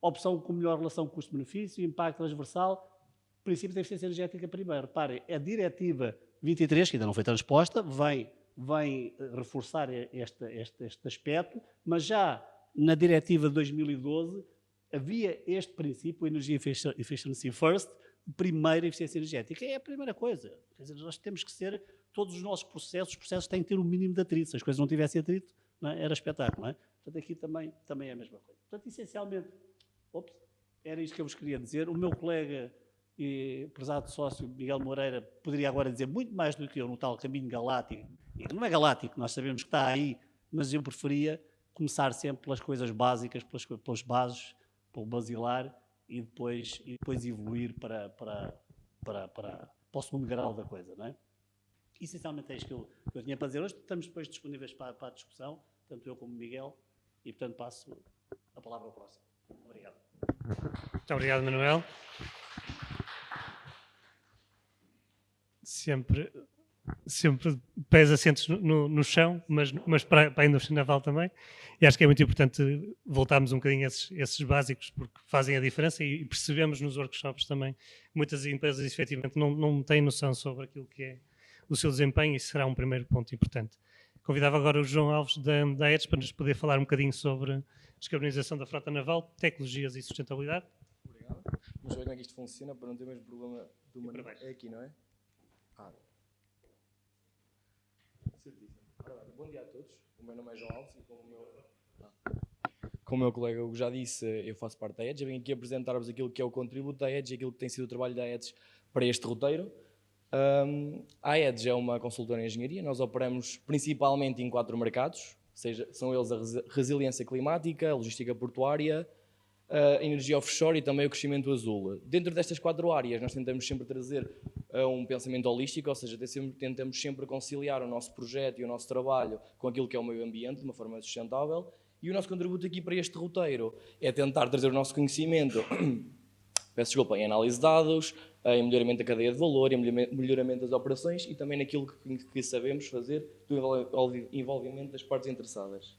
Opção com melhor relação custo-benefício, impacto transversal, princípio da eficiência energética primeiro. Reparem, a Diretiva 23, que ainda não foi transposta, vem reforçar este aspecto, mas já na Diretiva de 2012 havia este princípio, Energy Efficiency First, primeira eficiência energética. É a primeira coisa. Quer dizer, nós temos que ser, todos os nossos processos, os processos têm que ter o mínimo de atrito. Se as coisas não tivessem atrito, não é? Era espetáculo, não é? Portanto, aqui também é a mesma coisa. Portanto, essencialmente, era isto que eu vos queria dizer. O meu colega e prezado sócio Miguel Moreira poderia agora dizer muito mais do que eu no tal caminho galáctico. E não é galáctico, nós sabemos que está aí, mas eu preferia começar sempre pelas coisas básicas, pelas bases, pelo basilar, e depois evoluir para o segundo grau da coisa, não é? Essencialmente é isto que eu tinha para dizer hoje. Estamos depois disponíveis para a discussão, tanto eu como o Miguel, e portanto passo a palavra ao próximo. Obrigado. Muito obrigado, Manuel. Sempre pés assentos no chão, mas para a indústria naval também. E acho que é muito importante voltarmos um bocadinho a esses básicos, porque fazem a diferença, e percebemos nos workshops também que muitas empresas efetivamente não têm noção sobre aquilo que é o seu desempenho, e isso será um primeiro ponto importante. Convidava agora o João Alves da EDS para nos poder falar um bocadinho sobre a descarbonização da frota naval, tecnologias e sustentabilidade. Obrigado. Vamos ver como é que isto funciona para não ter o mesmo problema do manual. É aqui, não é? Certíssimo. Bom dia a todos. O meu nome é João Alves e como o meu colega já disse, eu faço parte da EDS. Eu venho aqui apresentar-vos aquilo que é o contributo da EDS e aquilo que tem sido o trabalho da EDS para este roteiro. A EDS é uma consultora em engenharia. Nós operamos principalmente em 4 mercados, são eles a resiliência climática, a logística portuária, a energia offshore e também o crescimento azul. Dentro destas 4 áreas nós tentamos sempre trazer um pensamento holístico, ou seja, tentamos sempre conciliar o nosso projeto e o nosso trabalho com aquilo que é o meio ambiente de uma forma sustentável, e o nosso contributo aqui para este roteiro é tentar trazer o nosso conhecimento em análise de dados, em melhoramento da cadeia de valor, em melhoramento das operações e também naquilo que sabemos fazer do envolvimento das partes interessadas.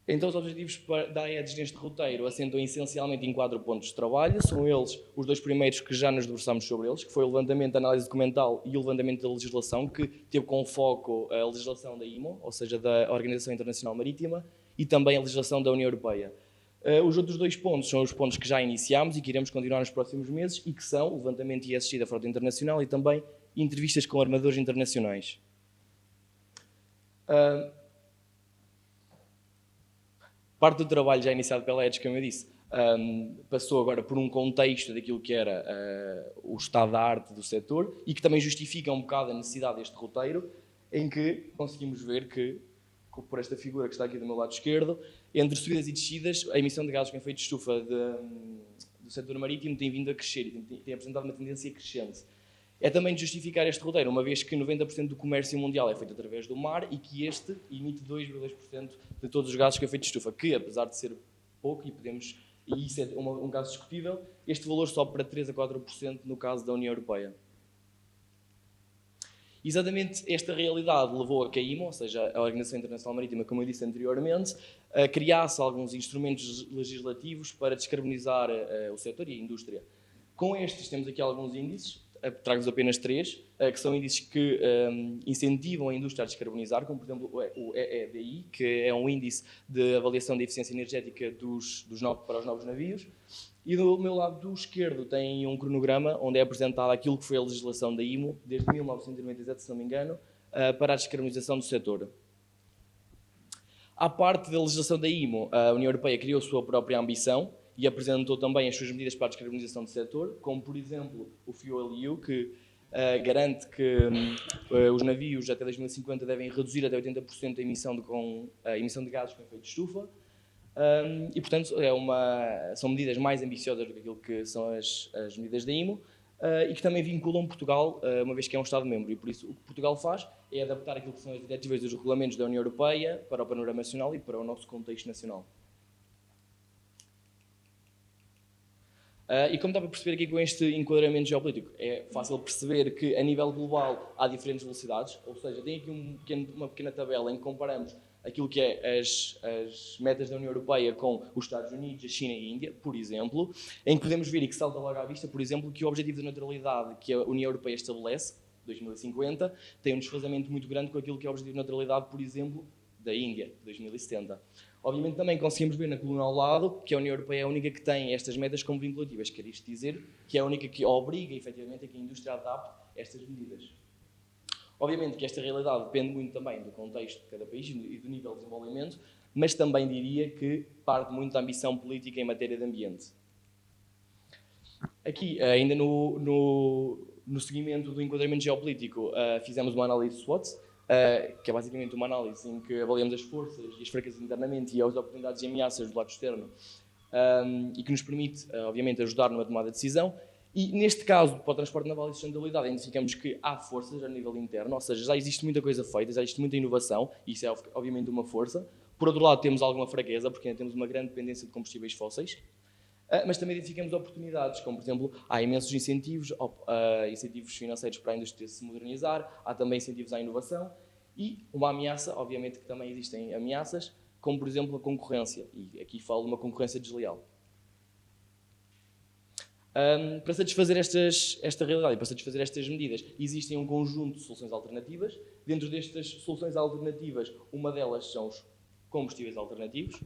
Então, os objetivos da EDS neste roteiro assentam essencialmente em 4 pontos de trabalho. São eles os 2 primeiros que já nos debruçamos sobre eles, que foi o levantamento da análise documental e o levantamento da legislação, que teve como foco a legislação da IMO, ou seja, da Organização Internacional Marítima, e também a legislação da União Europeia. Os outros 2 pontos são os pontos que já iniciámos e que iremos continuar nos próximos meses, e que são o levantamento ESG da frota internacional e também entrevistas com armadores internacionais. Parte do trabalho já iniciado pela EDS, como eu disse, passou agora por um contexto daquilo que era o estado da arte do setor e que também justifica um bocado a necessidade deste roteiro, em que conseguimos ver que, por esta figura que está aqui do meu lado esquerdo, entre subidas e descidas, a emissão de gases com efeito de estufa do setor marítimo tem vindo a crescer e tem apresentado uma tendência crescente. É também de justificar este roteiro, uma vez que 90% do comércio mundial é feito através do mar e que este emite 2,2% de todos os gases com efeito de estufa, que apesar de ser pouco, e isso é um caso discutível, este valor sobe para 3 a 4% no caso da União Europeia. Exatamente esta realidade levou a que a IMO, ou seja, a Organização Internacional Marítima, como eu disse anteriormente, criasse alguns instrumentos legislativos para descarbonizar o setor e a indústria. Com estes temos aqui alguns índices. trago-vos apenas 3, que são índices que incentivam a indústria a descarbonizar, como por exemplo o EEDI, que é um índice de avaliação da eficiência energética para os novos navios. E do meu lado esquerdo tem um cronograma onde é apresentado aquilo que foi a legislação da IMO, desde 1997, se não me engano, para a descarbonização do setor. À parte da legislação da IMO, a União Europeia criou a sua própria ambição e apresentou também as suas medidas para a descarbonização do setor, como por exemplo o FuelEU, que garante que os navios até 2050 devem reduzir até 80% a emissão de gases com efeito de estufa. E, portanto, são medidas mais ambiciosas do que aquilo que são as medidas da IMO e que também vinculam Portugal, uma vez que é um Estado-membro. E, por isso, o que Portugal faz é adaptar aquilo que são as diretivas dos regulamentos da União Europeia para o panorama nacional e para o nosso contexto nacional. E como dá para perceber aqui com este enquadramento geopolítico, é fácil perceber que a nível global há diferentes velocidades, ou seja, tem aqui uma pequena tabela em que comparamos aquilo que é as metas da União Europeia com os Estados Unidos, a China e a Índia, por exemplo, em que podemos ver e que salta logo à vista, por exemplo, que o objetivo de neutralidade que a União Europeia estabelece, 2050, tem um desfazamento muito grande com aquilo que é o objetivo de neutralidade, por exemplo, da Índia, 2070. Obviamente também conseguimos ver na coluna ao lado que a União Europeia é a única que tem estas metas como vinculativas, quer isto dizer que é a única que obriga, efetivamente, a que a indústria adapte estas medidas. Obviamente que esta realidade depende muito também do contexto de cada país e do nível de desenvolvimento, mas também diria que parte muito da ambição política em matéria de ambiente. Aqui, ainda no seguimento do enquadramento geopolítico, fizemos uma análise SWOT, que é basicamente uma análise em que avaliamos as forças e as fraquezas internamente e as oportunidades e ameaças do lado externo e que nos permite, obviamente, ajudar numa tomada de decisão. E, neste caso, para o transporte naval e sustentabilidade, identificamos que há forças a nível interno, ou seja, já existe muita coisa feita, já existe muita inovação, e isso é, obviamente, uma força. Por outro lado, temos alguma fraqueza, porque ainda temos uma grande dependência de combustíveis fósseis, mas também identificamos oportunidades, como, por exemplo, há imensos incentivos financeiros para a indústria se modernizar, há também incentivos à inovação, e uma ameaça, obviamente que também existem ameaças, como, por exemplo, a concorrência, e aqui falo de uma concorrência desleal. Para satisfazer esta realidade e para satisfazer estas medidas, existem um conjunto de soluções alternativas. Dentro destas soluções alternativas, uma delas são os combustíveis alternativos.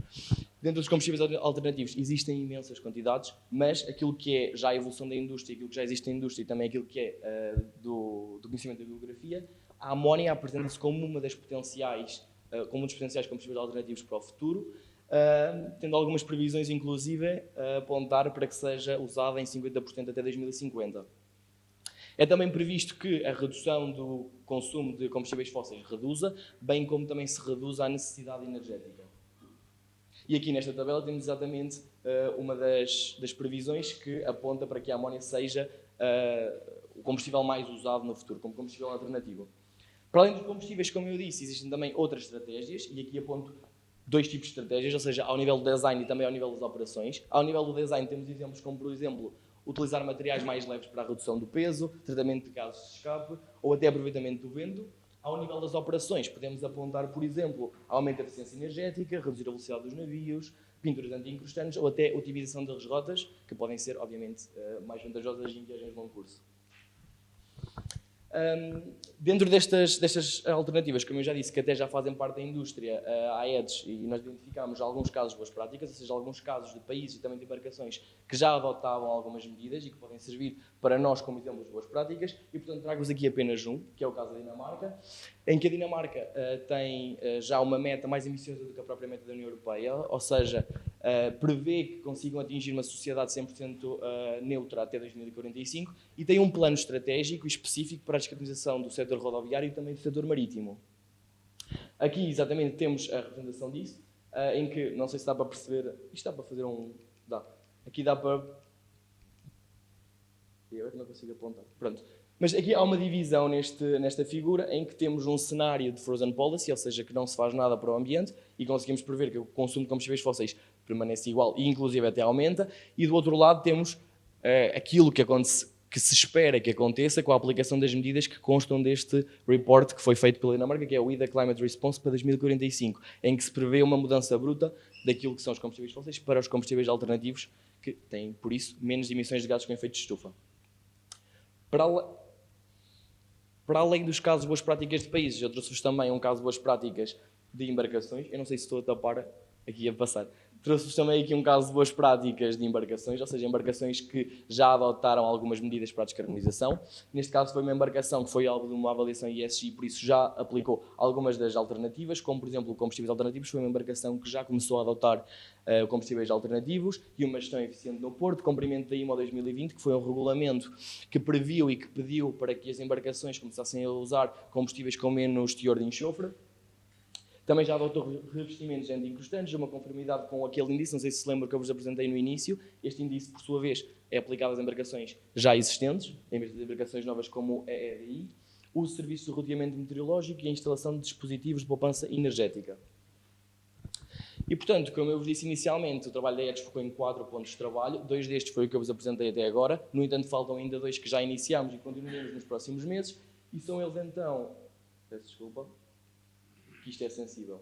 Dentro dos combustíveis alternativos existem imensas quantidades, mas aquilo que é já a evolução da indústria, aquilo que já existe na indústria e também aquilo que é do conhecimento da bibliografia, a amónia apresenta-se como um dos potenciais combustíveis alternativos para o futuro, tendo algumas previsões, inclusive, a apontar para que seja usada em 50% até 2050. É também previsto que a redução do consumo de combustíveis fósseis reduza, bem como também se reduza a necessidade energética. E aqui nesta tabela temos exatamente uma das previsões que aponta para que a amónia seja o combustível mais usado no futuro, como combustível alternativo. Para além dos combustíveis, como eu disse, existem também outras estratégias, e aqui aponto 2 tipos de estratégias, ou seja, ao nível do design e também ao nível das operações. Ao nível do design temos exemplos como, por exemplo, utilizar materiais mais leves para a redução do peso, tratamento de gases de escape ou até aproveitamento do vento. Ao nível das operações podemos apontar, por exemplo, aumento da eficiência energética, reduzir a velocidade dos navios, pinturas anti-incrustantes ou até otimização das rotas, que podem ser, obviamente, mais vantajosas em viagens de longo curso. Dentro destas alternativas, como eu já disse, que até já fazem parte da indústria, há AEDs, e nós identificamos alguns casos de boas práticas, ou seja, alguns casos de países e também de embarcações que já adotavam algumas medidas e que podem servir para nós como exemplos de boas práticas, e portanto trago-vos aqui apenas um, que é o caso da Dinamarca, em que a Dinamarca tem já uma meta mais ambiciosa do que a própria meta da União Europeia, ou seja, prevê que consigam atingir uma sociedade 100% neutra até 2045 e tem um plano estratégico específico para a descarbonização do setor rodoviário e também do setor marítimo. Aqui, exatamente, temos a representação disso, em que, não sei se dá para perceber, isto dá para fazer um... dá. Aqui dá para... E agora não consigo apontar. Pronto. Mas aqui há uma divisão nesta figura em que temos um cenário de frozen policy, ou seja, que não se faz nada para o ambiente e conseguimos prever que o consumo de combustíveis fósseis permanece igual e inclusive até aumenta, e do outro lado temos aquilo que se espera que aconteça com a aplicação das medidas que constam deste report que foi feito pela Dinamarca, que é o IDA Climate Response para 2045, em que se prevê uma mudança bruta daquilo que são os combustíveis fósseis para os combustíveis alternativos, que têm, por isso, menos emissões de gases com efeito de estufa. Para além dos casos de boas práticas de países, eu trouxe-vos também um caso de boas práticas de embarcações. Eu não sei se estou a tapar aqui a passar. Trouxe-vos também aqui um caso de boas práticas de embarcações, ou seja, embarcações que já adotaram algumas medidas para a descarbonização. Neste caso foi uma embarcação que foi alvo de uma avaliação ESG, por isso já aplicou algumas das alternativas, como por exemplo combustíveis alternativos. Foi uma embarcação que já começou a adotar combustíveis alternativos e uma gestão eficiente no Porto, cumprimento da IMO 2020, que foi um regulamento que previu e que pediu para que as embarcações começassem a usar combustíveis com menos teor de enxofre. Também já adotou revestimentos anti-incrustantes, uma conformidade com aquele índice, não sei se se lembra que eu vos apresentei no início. Este índice, por sua vez, é aplicado às embarcações já existentes, em vez de embarcações novas como a ERI, o serviço de roteamento meteorológico e a instalação de dispositivos de poupança energética. E, portanto, como eu vos disse inicialmente, o trabalho da EDS focou em 4 pontos de trabalho. 2 destes foi o que eu vos apresentei até agora. No entanto, faltam ainda 2 que já iniciamos e continuaremos nos próximos meses. E são eles, então... Peço desculpa. Que isto é sensível.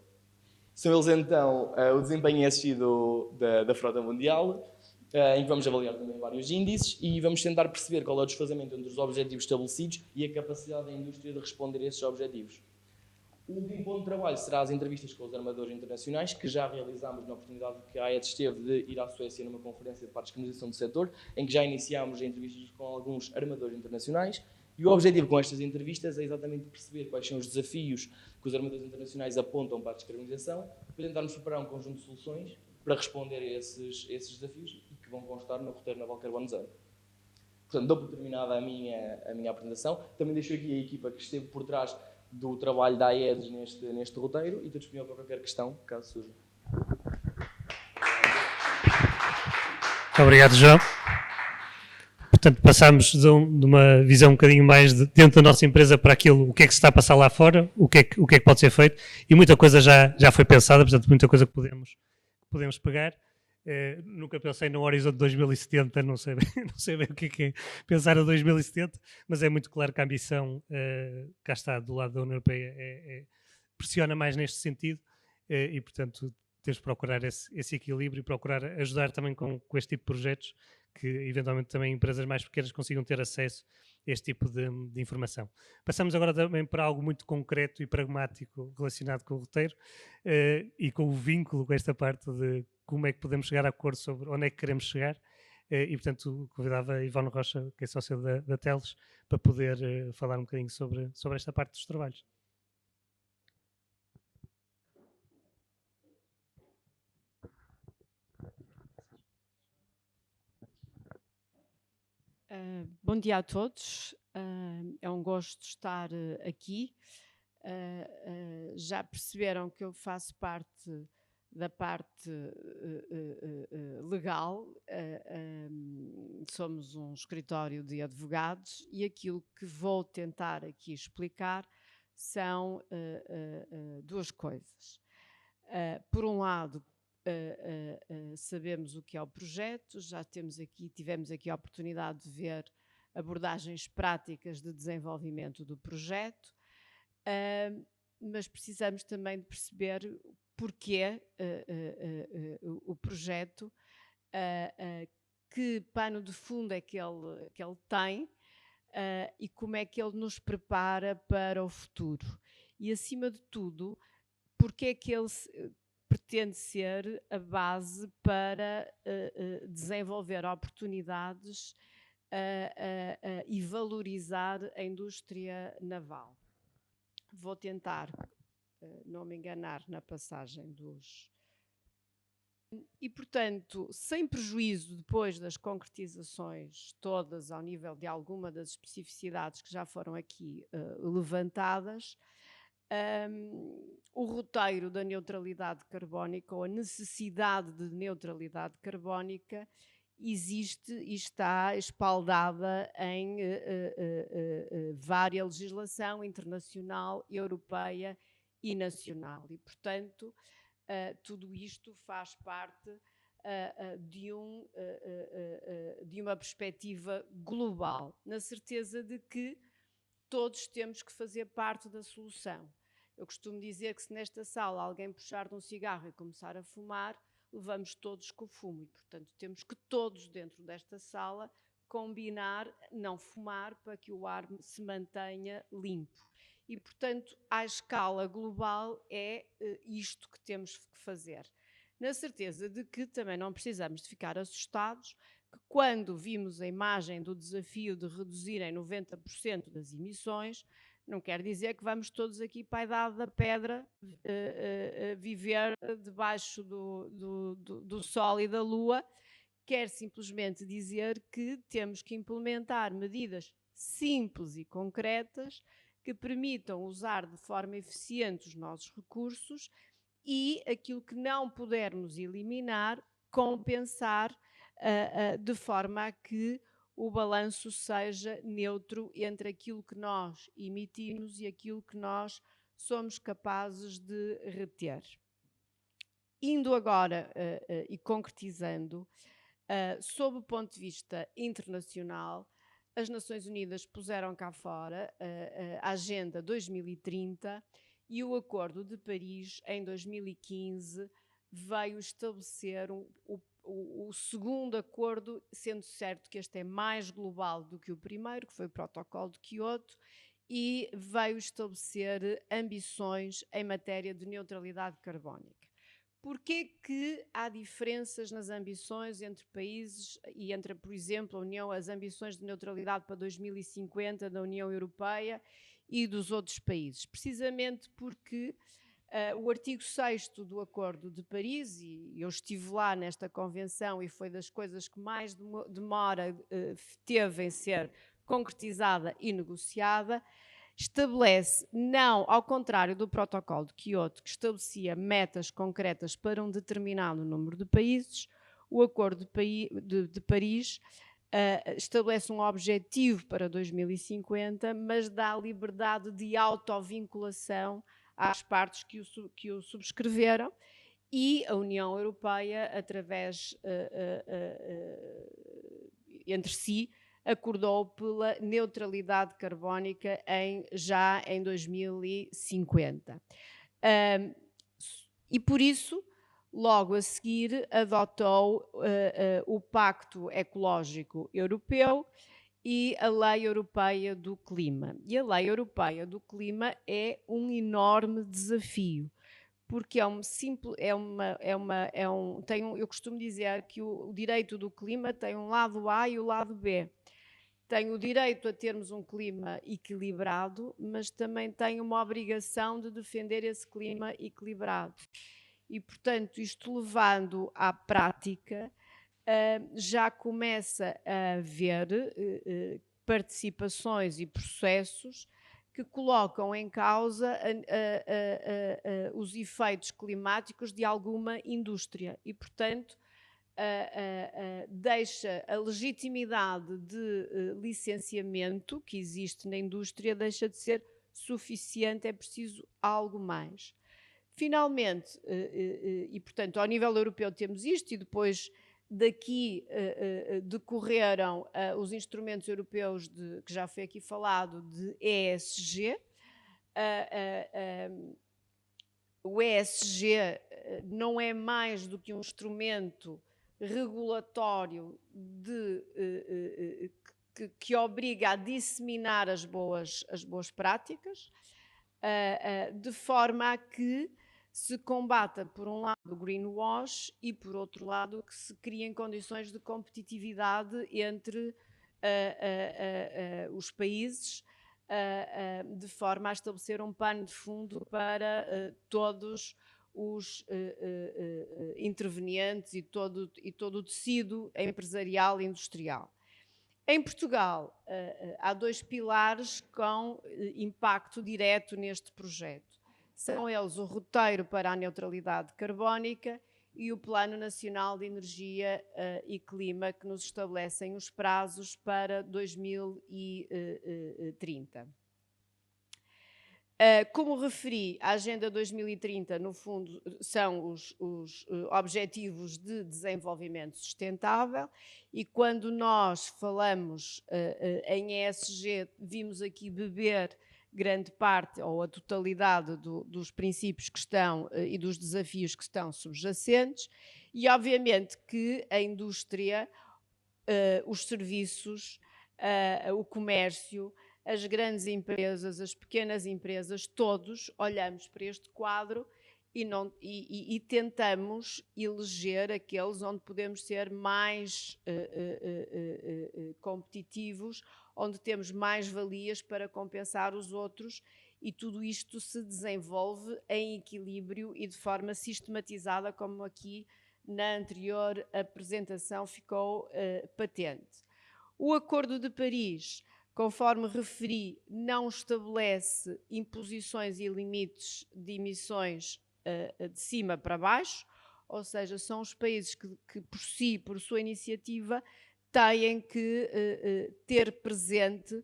São eles, então, o desempenho ESG da frota mundial, em que vamos avaliar também vários índices e vamos tentar perceber qual é o desfazamento entre os objetivos estabelecidos e a capacidade da indústria de responder a esses objetivos. O último ponto de trabalho será as entrevistas com os armadores internacionais, que já realizámos na oportunidade que a AEDS teve de ir à Suécia numa conferência para a descarbonização do setor, em que já iniciámos entrevistas com alguns armadores internacionais. E o objetivo com estas entrevistas é exatamente perceber quais são os desafios que os armadores internacionais apontam para a descarbonização, para tentarmos preparar um conjunto de soluções para responder a esses desafios e que vão constar no roteiro naval Carbono Zero. Portanto, dou por terminada a minha apresentação. Também deixo aqui a equipa que esteve por trás do trabalho da AEDS neste roteiro e estou disponível para qualquer questão, caso surja. Obrigado, João. Portanto, passámos de uma visão um bocadinho mais dentro da nossa empresa para aquilo, o que é que se está a passar lá fora, o que é que pode ser feito, e muita coisa já foi pensada, portanto, muita coisa que podemos pegar. Nunca pensei no horizonte de 2070, não sei bem o que é pensar a 2070, mas é muito claro que a ambição, cá está, do lado da União Europeia, pressiona mais neste sentido, e, portanto, temos de procurar esse equilíbrio e procurar ajudar também com este tipo de projetos, que eventualmente também empresas mais pequenas consigam ter acesso a este tipo de informação. Passamos agora também para algo muito concreto e pragmático relacionado com o roteiro e com o vínculo com esta parte de como é que podemos chegar a acordo sobre onde é que queremos chegar e, portanto, convidava a Ivone Rocha, que é sócia da Teles, para poder falar um bocadinho sobre esta parte dos trabalhos. Bom dia a todos, é um gosto estar aqui. Já perceberam que eu faço parte da parte legal, somos um escritório de advogados e aquilo que vou tentar aqui explicar são 2 coisas. Por um lado, sabemos o que é o projeto, já tivemos aqui a oportunidade de ver abordagens práticas de desenvolvimento do projeto, mas precisamos também de perceber porquê o projeto, que pano de fundo é que ele tem e como é que ele nos prepara para o futuro. E, acima de tudo, porque é que ele pretende ser a base para desenvolver oportunidades e valorizar a indústria naval. Vou tentar não me enganar na passagem dos... E, portanto, sem prejuízo depois das concretizações todas ao nível de alguma das especificidades que já foram aqui levantadas, o roteiro da neutralidade carbónica ou a necessidade de neutralidade carbónica existe e está espaldada em várias legislação internacional, europeia e nacional. E, portanto, tudo isto faz parte de uma perspectiva global, na certeza de que todos temos que fazer parte da solução. Eu costumo dizer que se nesta sala alguém puxar de um cigarro e começar a fumar, levamos todos com o fumo e, portanto, temos que todos dentro desta sala combinar não fumar para que o ar se mantenha limpo. E, portanto, à escala global é isto que temos que fazer. Na certeza de que também não precisamos de ficar assustados, que quando vimos a imagem do desafio de reduzir em 90% das emissões, não quer dizer que vamos todos aqui para a idade da pedra viver debaixo do sol e da lua. Quer simplesmente dizer que temos que implementar medidas simples e concretas que permitam usar de forma eficiente os nossos recursos e aquilo que não pudermos eliminar, compensar de forma a que o balanço seja neutro entre aquilo que nós emitimos e aquilo que nós somos capazes de reter. Indo agora e concretizando, sob o ponto de vista internacional, as Nações Unidas puseram cá fora a Agenda 2030 e o Acordo de Paris, em 2015, veio estabelecer o segundo acordo, sendo certo que este é mais global do que o primeiro, que foi o Protocolo de Quioto, e veio estabelecer ambições em matéria de neutralidade carbónica. Porquê que há diferenças nas ambições entre países e entre, por exemplo, as ambições de neutralidade para 2050 da União Europeia e dos outros países? Precisamente porque o artigo 6º do Acordo de Paris, e eu estive lá nesta convenção e foi das coisas que mais demora teve em ser concretizada e negociada, estabelece, não ao contrário do Protocolo de Quioto, que estabelecia metas concretas para um determinado número de países, o Acordo de Paris estabelece um objetivo para 2050, mas dá liberdade de autovinculação às partes que o subscreveram, e a União Europeia, através entre si, acordou pela neutralidade carbónica já em 2050. E por isso, logo a seguir, adotou o Pacto Ecológico Europeu e a Lei Europeia do Clima. E a Lei Europeia do Clima é um enorme desafio, porque eu costumo dizer que o direito do clima tem um lado A e o lado B. Tem o direito a termos um clima equilibrado, mas também tem uma obrigação de defender esse clima equilibrado. E, portanto, isto levando à prática, já começa a haver participações e processos que colocam em causa os efeitos climáticos de alguma indústria e, portanto, deixa a legitimidade de licenciamento que existe na indústria deixa de ser suficiente, é preciso algo mais. Finalmente, e portanto ao nível europeu temos isto e depois daqui decorreram os instrumentos europeus que já foi aqui falado de ESG. O ESG não é mais do que um instrumento regulatório que obriga a disseminar as boas práticas, de forma a que se combata, por um lado, o greenwash e, por outro lado, que se criem condições de competitividade entre os países, de forma a estabelecer um pano de fundo para todos os intervenientes e todo o tecido empresarial e industrial. Em Portugal, há dois pilares com impacto direto neste projeto. São eles o roteiro para a neutralidade carbónica e o Plano Nacional de Energia e Clima, que nos estabelecem os prazos para 2030. Como referi, a Agenda 2030, no fundo, são os Objetivos de Desenvolvimento Sustentável, e quando nós falamos em ESG, vimos aqui beber grande parte ou a totalidade dos princípios que estão e dos desafios que estão subjacentes, e obviamente que a indústria os serviços, o comércio, as grandes empresas, as pequenas empresas, todos olhamos para este quadro e tentamos eleger aqueles onde podemos ser mais competitivos, onde temos mais valias para compensar os outros, e tudo isto se desenvolve em equilíbrio e de forma sistematizada, como aqui na anterior apresentação ficou patente. O Acordo de Paris, conforme referi, não estabelece imposições e limites de emissões de cima para baixo, ou seja, são os países que por si, por sua iniciativa, têm que ter presente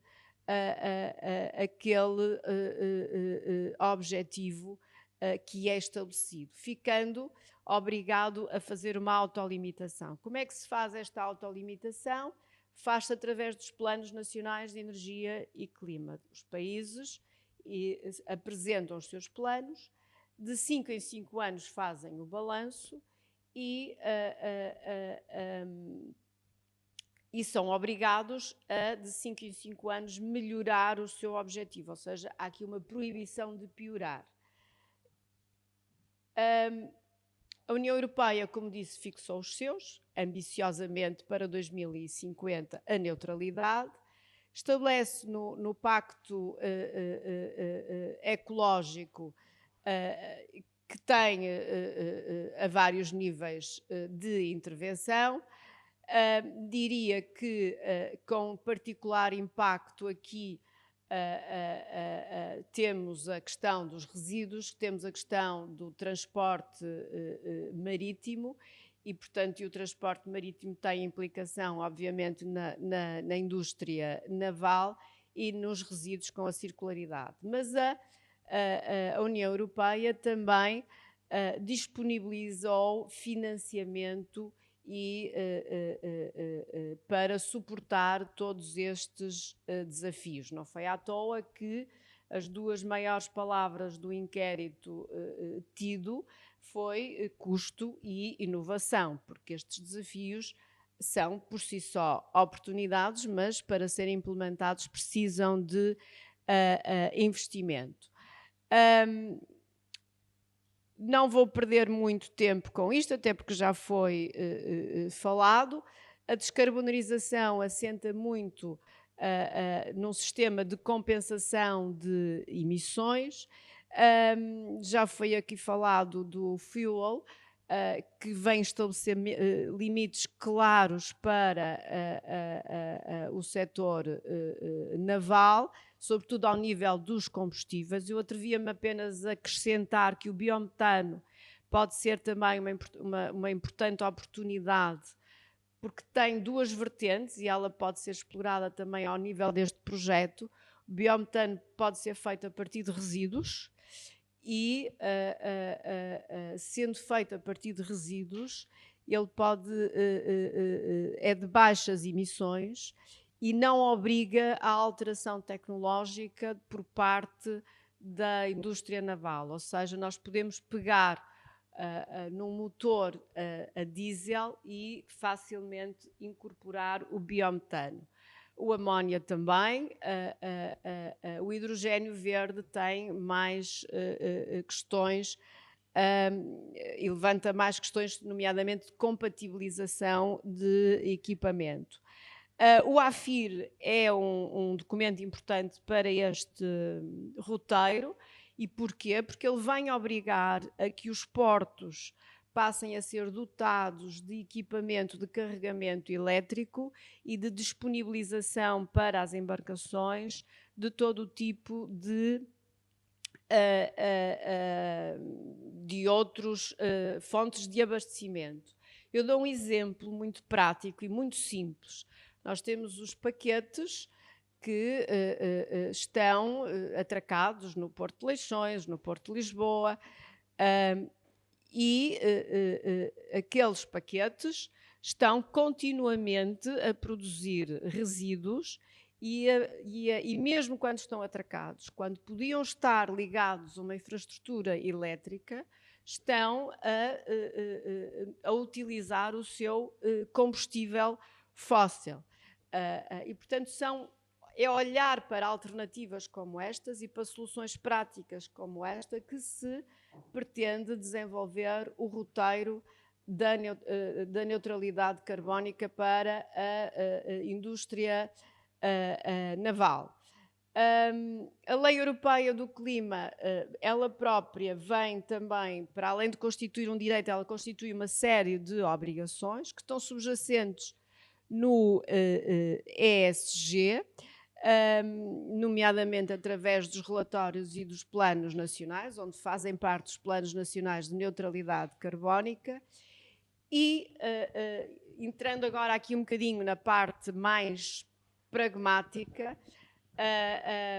aquele objetivo que é estabelecido, ficando obrigado a fazer uma autolimitação. Como é que se faz esta autolimitação? Faz-se através dos planos nacionais de energia e clima. Os países apresentam os seus planos, de 5 em 5 anos fazem o balanço e são obrigados a, de 5 em 5 anos, melhorar o seu objetivo, ou seja, há aqui uma proibição de piorar. A União Europeia, como disse, fixou os seus, ambiciosamente para 2050 a neutralidade, estabelece no Pacto Ecológico que tem a vários níveis de intervenção. Diria que com particular impacto aqui temos a questão dos resíduos, temos a questão do transporte marítimo e, portanto, o transporte marítimo tem implicação, obviamente, na indústria naval e nos resíduos com a circularidade. Mas a União Europeia também disponibilizou financiamento para suportar todos estes desafios. Não foi à toa que as duas maiores palavras do inquérito tido foi custo e inovação, porque estes desafios são, por si só, oportunidades, mas para serem implementados precisam de investimento. Não vou perder muito tempo com isto, até porque já foi falado. A descarbonização assenta muito num sistema de compensação de emissões. Já foi aqui falado do fuel, que vem estabelecer limites claros para o setor naval, sobretudo ao nível dos combustíveis. Eu atrevia-me apenas a acrescentar que o biometano pode ser também uma importante oportunidade, porque tem duas vertentes e ela pode ser explorada também ao nível deste projeto. O biometano pode ser feito a partir de resíduos e, sendo feito a partir de resíduos, ele é de baixas emissões e não obriga à alteração tecnológica por parte da indústria naval. Ou seja, nós podemos pegar num motor a diesel e facilmente incorporar o biometano. O amónia também, o hidrogênio verde tem mais questões e levanta mais questões, nomeadamente de compatibilização de equipamento. O AFIR é um documento importante para este roteiro. E porquê? Porque ele vem obrigar a que os portos passem a ser dotados de equipamento de carregamento elétrico e de disponibilização para as embarcações de todo o tipo de outros fontes de abastecimento. Eu dou um exemplo muito prático e muito simples. Nós temos os paquetes que estão atracados no Porto de Leixões, no Porto de Lisboa, e aqueles paquetes estão continuamente a produzir resíduos e mesmo quando estão atracados, quando podiam estar ligados a uma infraestrutura elétrica, estão a utilizar o seu combustível fóssil. E, portanto, é olhar para alternativas como estas e para soluções práticas como esta que se pretende desenvolver o roteiro da neutralidade carbónica para a indústria naval. A Lei Europeia do Clima, ela própria vem também, para além de constituir um direito, ela constitui uma série de obrigações que estão subjacentes no ESG, nomeadamente através dos relatórios e dos planos nacionais, onde fazem parte os planos nacionais de neutralidade carbónica. E, entrando agora aqui um bocadinho na parte mais pragmática,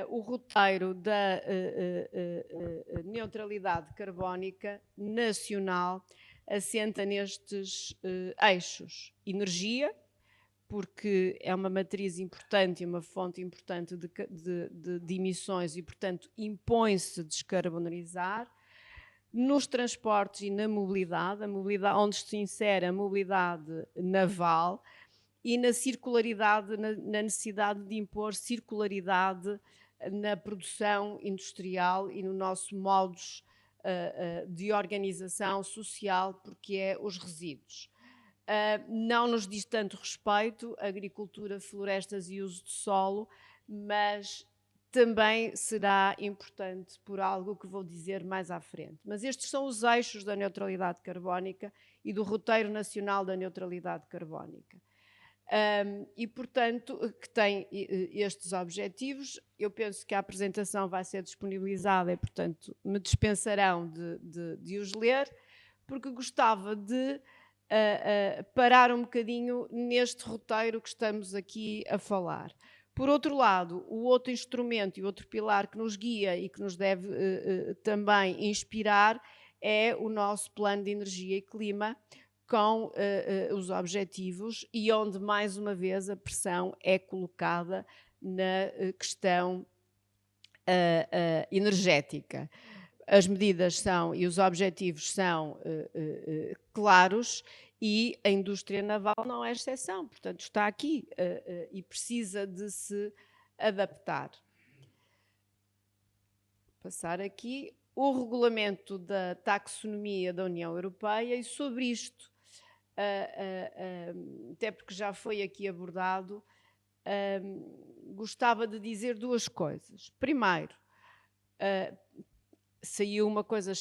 o roteiro da neutralidade carbónica nacional assenta nestes eixos: energia, porque é uma matriz importante e uma fonte importante de emissões e, portanto, impõe-se descarbonizar. Nos transportes e na mobilidade, onde se insere a mobilidade naval, e na circularidade, na necessidade de impor circularidade na produção industrial e no nosso modus de organização social, porque é os resíduos. Não nos diz tanto respeito agricultura, florestas e uso de solo, mas também será importante por algo que vou dizer mais à frente. Mas estes são os eixos da neutralidade carbónica e do roteiro nacional da neutralidade carbónica. E, portanto, que tem estes objetivos. Eu penso que a apresentação vai ser disponibilizada e, portanto, me dispensarão de os ler, porque gostava de parar um bocadinho neste roteiro que estamos aqui a falar. Por outro lado, o outro instrumento e o outro pilar que nos guia e que nos deve também inspirar é o nosso plano de energia e clima, com os objetivos, e onde, mais uma vez, a pressão é colocada na questão energética. As medidas são e os objetivos são claros, e a indústria naval não é exceção, portanto está aqui e precisa de se adaptar. Passar aqui o regulamento da taxonomia da União Europeia, e sobre isto, até porque já foi aqui abordado, gostava de dizer duas coisas. Primeiro, saiu uma coisa,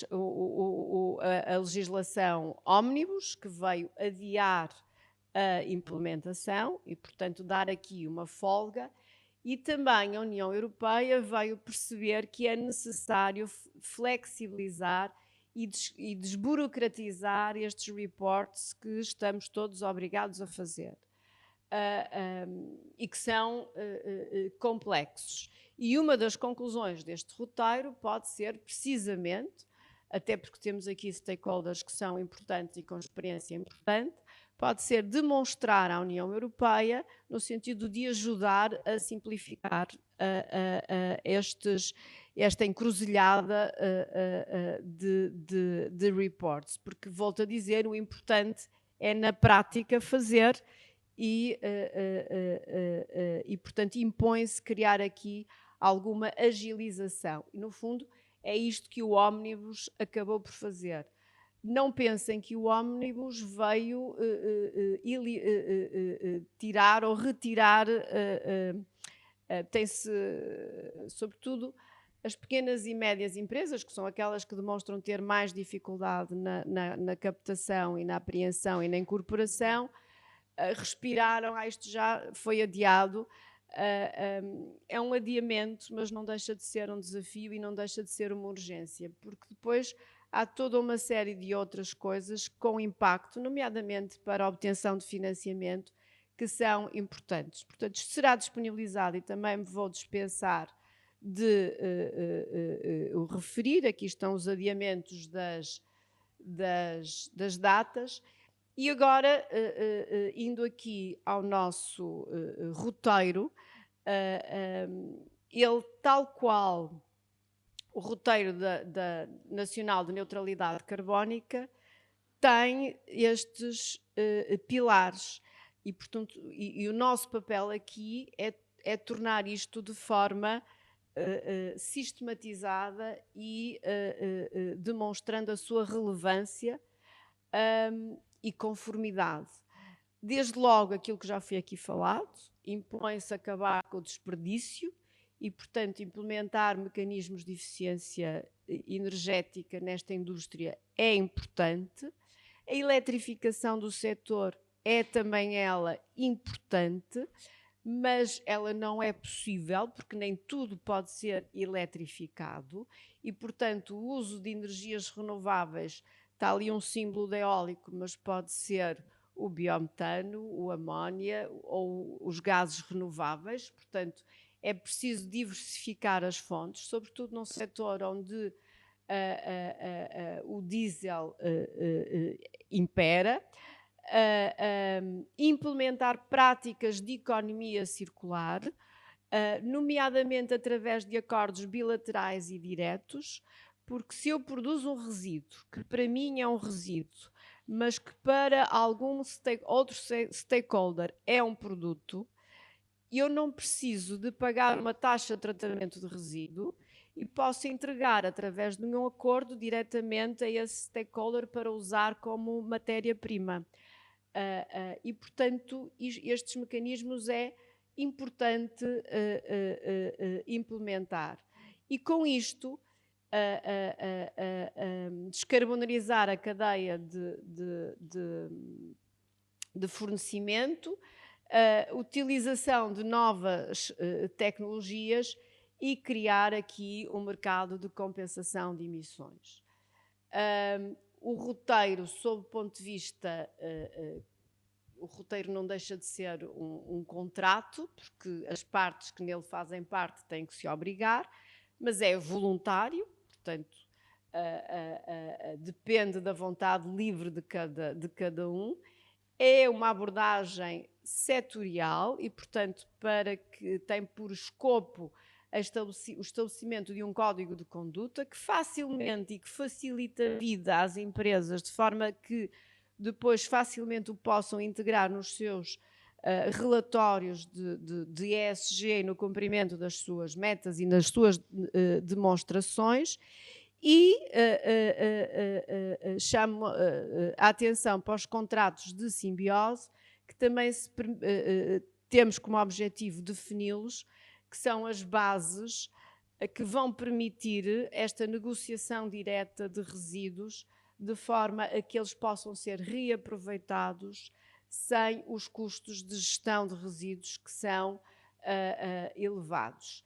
a legislação Omnibus, que veio adiar a implementação e, portanto, dar aqui uma folga, e também a União Europeia veio perceber que é necessário flexibilizar e desburocratizar estes reports que estamos todos obrigados a fazer e que são complexos. E uma das conclusões deste roteiro pode ser precisamente, até porque temos aqui stakeholders que são importantes e com experiência importante, pode ser demonstrar à União Europeia no sentido de ajudar a simplificar esta encruzilhada de reports, porque, volto a dizer, o importante é na prática fazer e portanto, impõe-se criar aqui alguma agilização. E, no fundo, é isto que o Omnibus acabou por fazer. Não pensem que o Omnibus veio tirar ou retirar, tem-se, sobretudo, as pequenas e médias empresas, que são aquelas que demonstram ter mais dificuldade na captação e na apreensão e na incorporação, respiraram, isto já foi adiado. É um adiamento, mas não deixa de ser um desafio e não deixa de ser uma urgência, porque depois há toda uma série de outras coisas com impacto, nomeadamente para a obtenção de financiamento, que são importantes. Portanto, será disponibilizado, e também me vou dispensar de o referir. Aqui estão os adiamentos das datas. E agora, indo aqui ao nosso roteiro, ele, tal qual o roteiro da Nacional de Neutralidade Carbónica, tem estes pilares, E, portanto, e o nosso papel aqui é tornar isto de forma sistematizada e demonstrando a sua relevância e conformidade. Desde logo, aquilo que já foi aqui falado, impõe-se acabar com o desperdício e, portanto, implementar mecanismos de eficiência energética nesta indústria é importante. A eletrificação do setor é também ela importante, mas ela não é possível, porque nem tudo pode ser eletrificado e, portanto, o uso de energias renováveis, está ali um símbolo de eólico, mas pode ser o biometano, o amónia ou os gases renováveis. Portanto, é preciso diversificar as fontes, sobretudo num setor onde o diesel impera. Implementar práticas de economia circular, nomeadamente através de acordos bilaterais e diretos, porque se eu produzo um resíduo, que para mim é um resíduo, mas que para algum outro stakeholder é um produto, eu não preciso de pagar uma taxa de tratamento de resíduo e posso entregar através de um acordo diretamente a esse stakeholder para usar como matéria-prima. E, portanto, estes mecanismos é importante implementar. E com isto, descarbonizar a cadeia de fornecimento, utilização de novas tecnologias e criar aqui um mercado de compensação de emissões. O roteiro, sob o ponto de vista, o roteiro não deixa de ser um contrato, porque as partes que nele fazem parte têm que se obrigar, mas é voluntário, portanto, depende da vontade livre de cada um. É uma abordagem setorial e, portanto, tem por escopo o estabelecimento de um código de conduta que facilmente e que facilita a vida às empresas, de forma que depois facilmente o possam integrar nos seus relatórios de ESG no cumprimento das suas metas e nas suas demonstrações. E chamo a atenção para os contratos de simbiose, que também temos como objetivo defini-los, que são as bases que vão permitir esta negociação direta de resíduos, de forma a que eles possam ser reaproveitados sem os custos de gestão de resíduos que são elevados.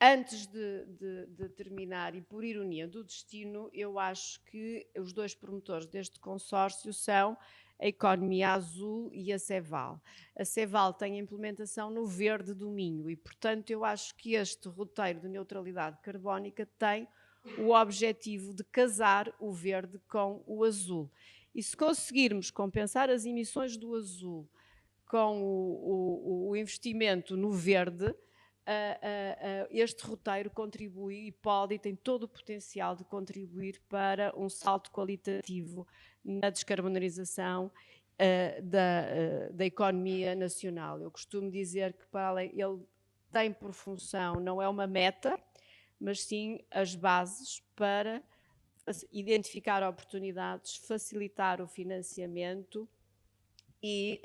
Antes de terminar, e por ironia do destino, eu acho que os dois promotores deste consórcio são a Economia Azul e a Ceval. A Ceval tem a implementação no verde do Minho e, portanto, eu acho que este roteiro de neutralidade carbónica tem o objetivo de casar o verde com o azul. E se conseguirmos compensar as emissões do azul com o investimento no verde, este roteiro contribui e pode e tem todo o potencial de contribuir para um salto qualitativo na descarbonização da economia nacional. Eu costumo dizer que ele tem por função, não é uma meta, mas sim as bases para identificar oportunidades, facilitar o financiamento e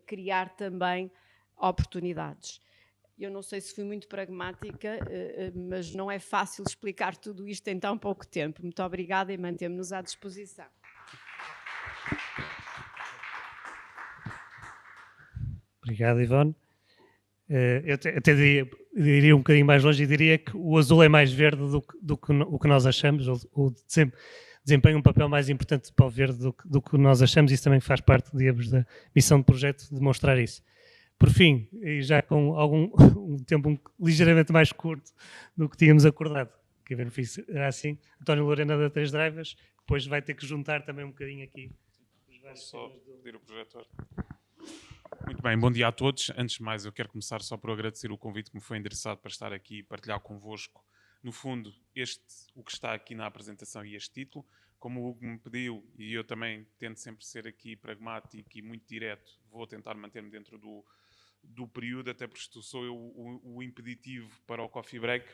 criar também oportunidades. Eu não sei se fui muito pragmática, mas não é fácil explicar tudo isto em tão pouco tempo. Muito obrigada e mantemos-nos à disposição. Obrigado, Ivone. Eu até diria um bocadinho mais longe e diria que o azul é mais verde do que o que nós achamos, ou desempenha um papel mais importante para o verde do que nós achamos. Isso também faz parte, digamos, da missão do projeto, demonstrar isso. Por fim, e já com um tempo ligeiramente mais curto do que tínhamos acordado, que no fim será assim, António Lorena da Três Drivers, depois vai ter que juntar também um bocadinho aqui. Só pedir o projetor. Muito bem, bom dia a todos. Antes de mais, eu quero começar só por agradecer o convite que me foi endereçado para estar aqui e partilhar convosco, no fundo, o que está aqui na apresentação e este título. como o Hugo me pediu, e eu também tento sempre ser aqui pragmático e muito direto, vou tentar manter-me dentro do período, até porque sou eu o impeditivo para o coffee break.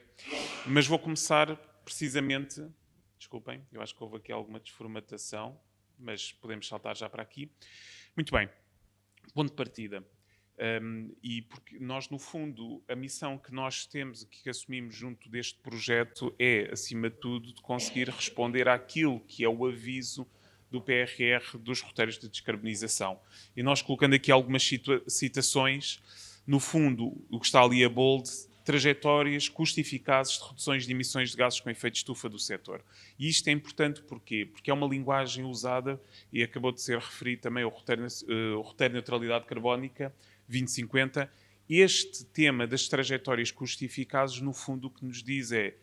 Mas vou começar precisamente... Desculpem, eu acho que houve aqui alguma desformatação, mas podemos saltar já para aqui. Muito bem, ponto de partida. E porque nós, no fundo, a missão que nós temos, que assumimos junto deste projeto é, acima de tudo, de conseguir responder àquilo que é o aviso do PRR dos roteiros de descarbonização. E nós, colocando aqui algumas citações, no fundo, o que está ali a bold, trajetórias custo-eficazes de reduções de emissões de gases com efeito de estufa do setor. E isto é importante porquê? Porque é uma linguagem usada, e acabou de ser referido também o roteiro de neutralidade carbónica 2050. Este tema das trajetórias custo-eficazes, no fundo, o que nos diz é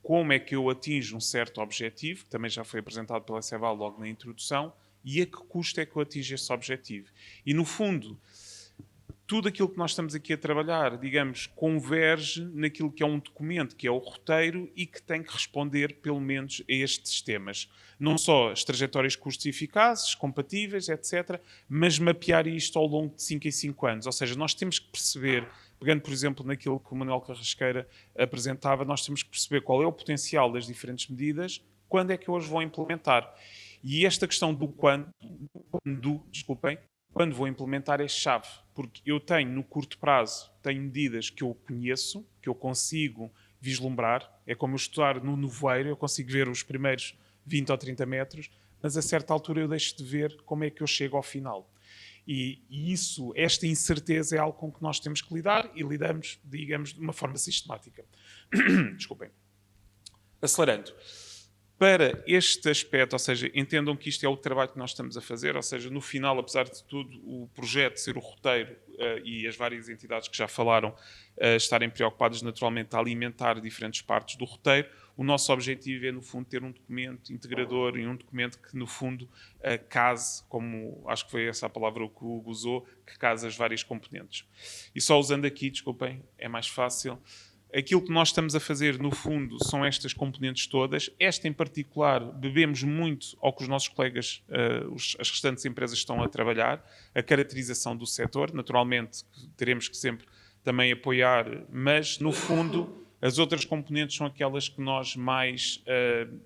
como é que eu atinjo um certo objetivo, que também já foi apresentado pela Ceval logo na introdução, e a que custo é que eu atinjo esse objetivo. E, no fundo, tudo aquilo que nós estamos aqui a trabalhar, digamos, converge naquilo que é um documento, que é o roteiro, e que tem que responder, pelo menos, a estes temas. Não só as trajetórias custos eficazes, compatíveis, etc., mas mapear isto ao longo de 5 em 5 anos. Ou seja, nós temos que perceber, pegando, por exemplo, naquilo que o Manuel Carrasqueira apresentava, nós temos que perceber qual é o potencial das diferentes medidas, quando é que eu as vou implementar. E esta questão do quando vou implementar é chave, porque eu tenho, no curto prazo, tenho medidas que eu conheço, que eu consigo vislumbrar, é como eu estudar no nevoeiro, eu consigo ver os primeiros 20 ou 30 metros, mas a certa altura eu deixo de ver como é que eu chego ao final. E esta incerteza é algo com que nós temos que lidar, e lidamos, digamos, de uma forma sistemática. Desculpem. Acelerando. Para este aspecto, ou seja, entendam que isto é o trabalho que nós estamos a fazer, ou seja, no final, apesar de tudo, o projeto ser o roteiro e as várias entidades que já falaram estarem preocupadas naturalmente a alimentar diferentes partes do roteiro, o nosso objetivo é, no fundo, ter um documento integrador e um documento que, no fundo, case, como acho que foi essa a palavra que o Hugo usou, que case as várias componentes. E só usando aqui, desculpem, é mais fácil. Aquilo que nós estamos a fazer, no fundo, são estas componentes todas. Esta, em particular, bebemos muito ao que os nossos colegas, as restantes empresas, estão a trabalhar, a caracterização do setor. Naturalmente, teremos que sempre também apoiar, mas, no fundo, as outras componentes são aquelas que nós mais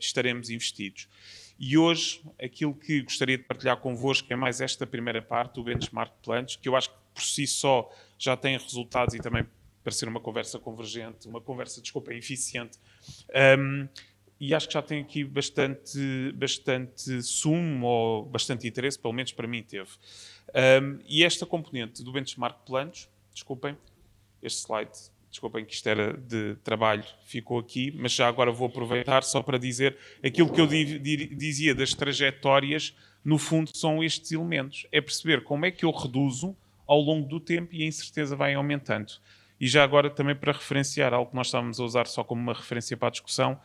estaremos investidos. E hoje, aquilo que gostaria de partilhar convosco é mais esta primeira parte, do Benchmark Plans, que eu acho que, por si só, já tem resultados e também para ser uma conversa convergente, uma conversa, eficiente. E acho que já tem aqui bastante sumo, ou bastante interesse, pelo menos para mim teve. E esta componente do Benchmark Planos, desculpem, este slide, desculpem que isto era de trabalho, ficou aqui, mas já agora vou aproveitar só para dizer aquilo que eu dizia das trajetórias, no fundo são estes elementos. É perceber como é que eu reduzo ao longo do tempo e a incerteza vai aumentando. E já agora também para referenciar algo que nós estávamos a usar só como uma referência para a discussão,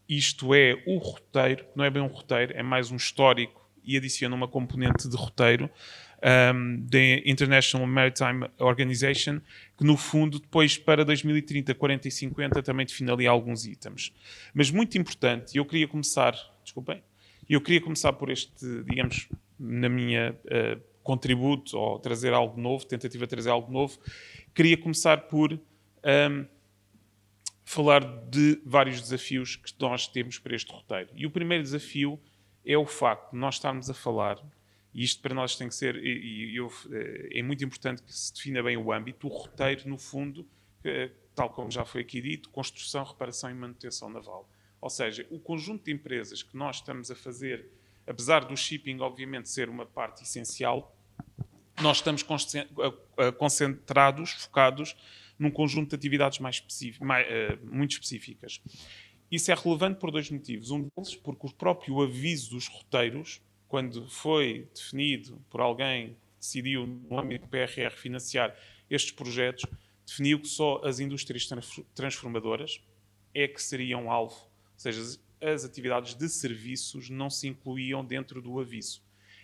isto é o roteiro, não é bem um roteiro, é mais um histórico e adiciona uma componente de roteiro da International Maritime Organization, que no fundo depois para 2030, 40 e 50 também define ali alguns itens. Mas muito importante, eu queria começar por este, digamos, na minha contributo, ou trazer algo novo, tentativa de trazer algo novo. Queria começar por falar de vários desafios que nós temos para este roteiro. E o primeiro desafio é o facto de nós estarmos a falar, e isto para nós tem que ser, é muito importante que se defina bem o âmbito, o roteiro, no fundo, tal como já foi aqui dito, construção, reparação e manutenção naval. Ou seja, o conjunto de empresas que nós estamos a fazer, apesar do shipping, obviamente, ser uma parte essencial, nós estamos concentrados, focados num conjunto de atividades muito específicas. Isso é relevante por dois motivos. Um deles, porque o próprio aviso dos roteiros, quando foi definido por alguém que decidiu, no âmbito do PRR, financiar estes projetos, definiu que só as indústrias transformadoras é que seriam alvo. Ou seja, as atividades de serviços não se incluíam dentro do aviso.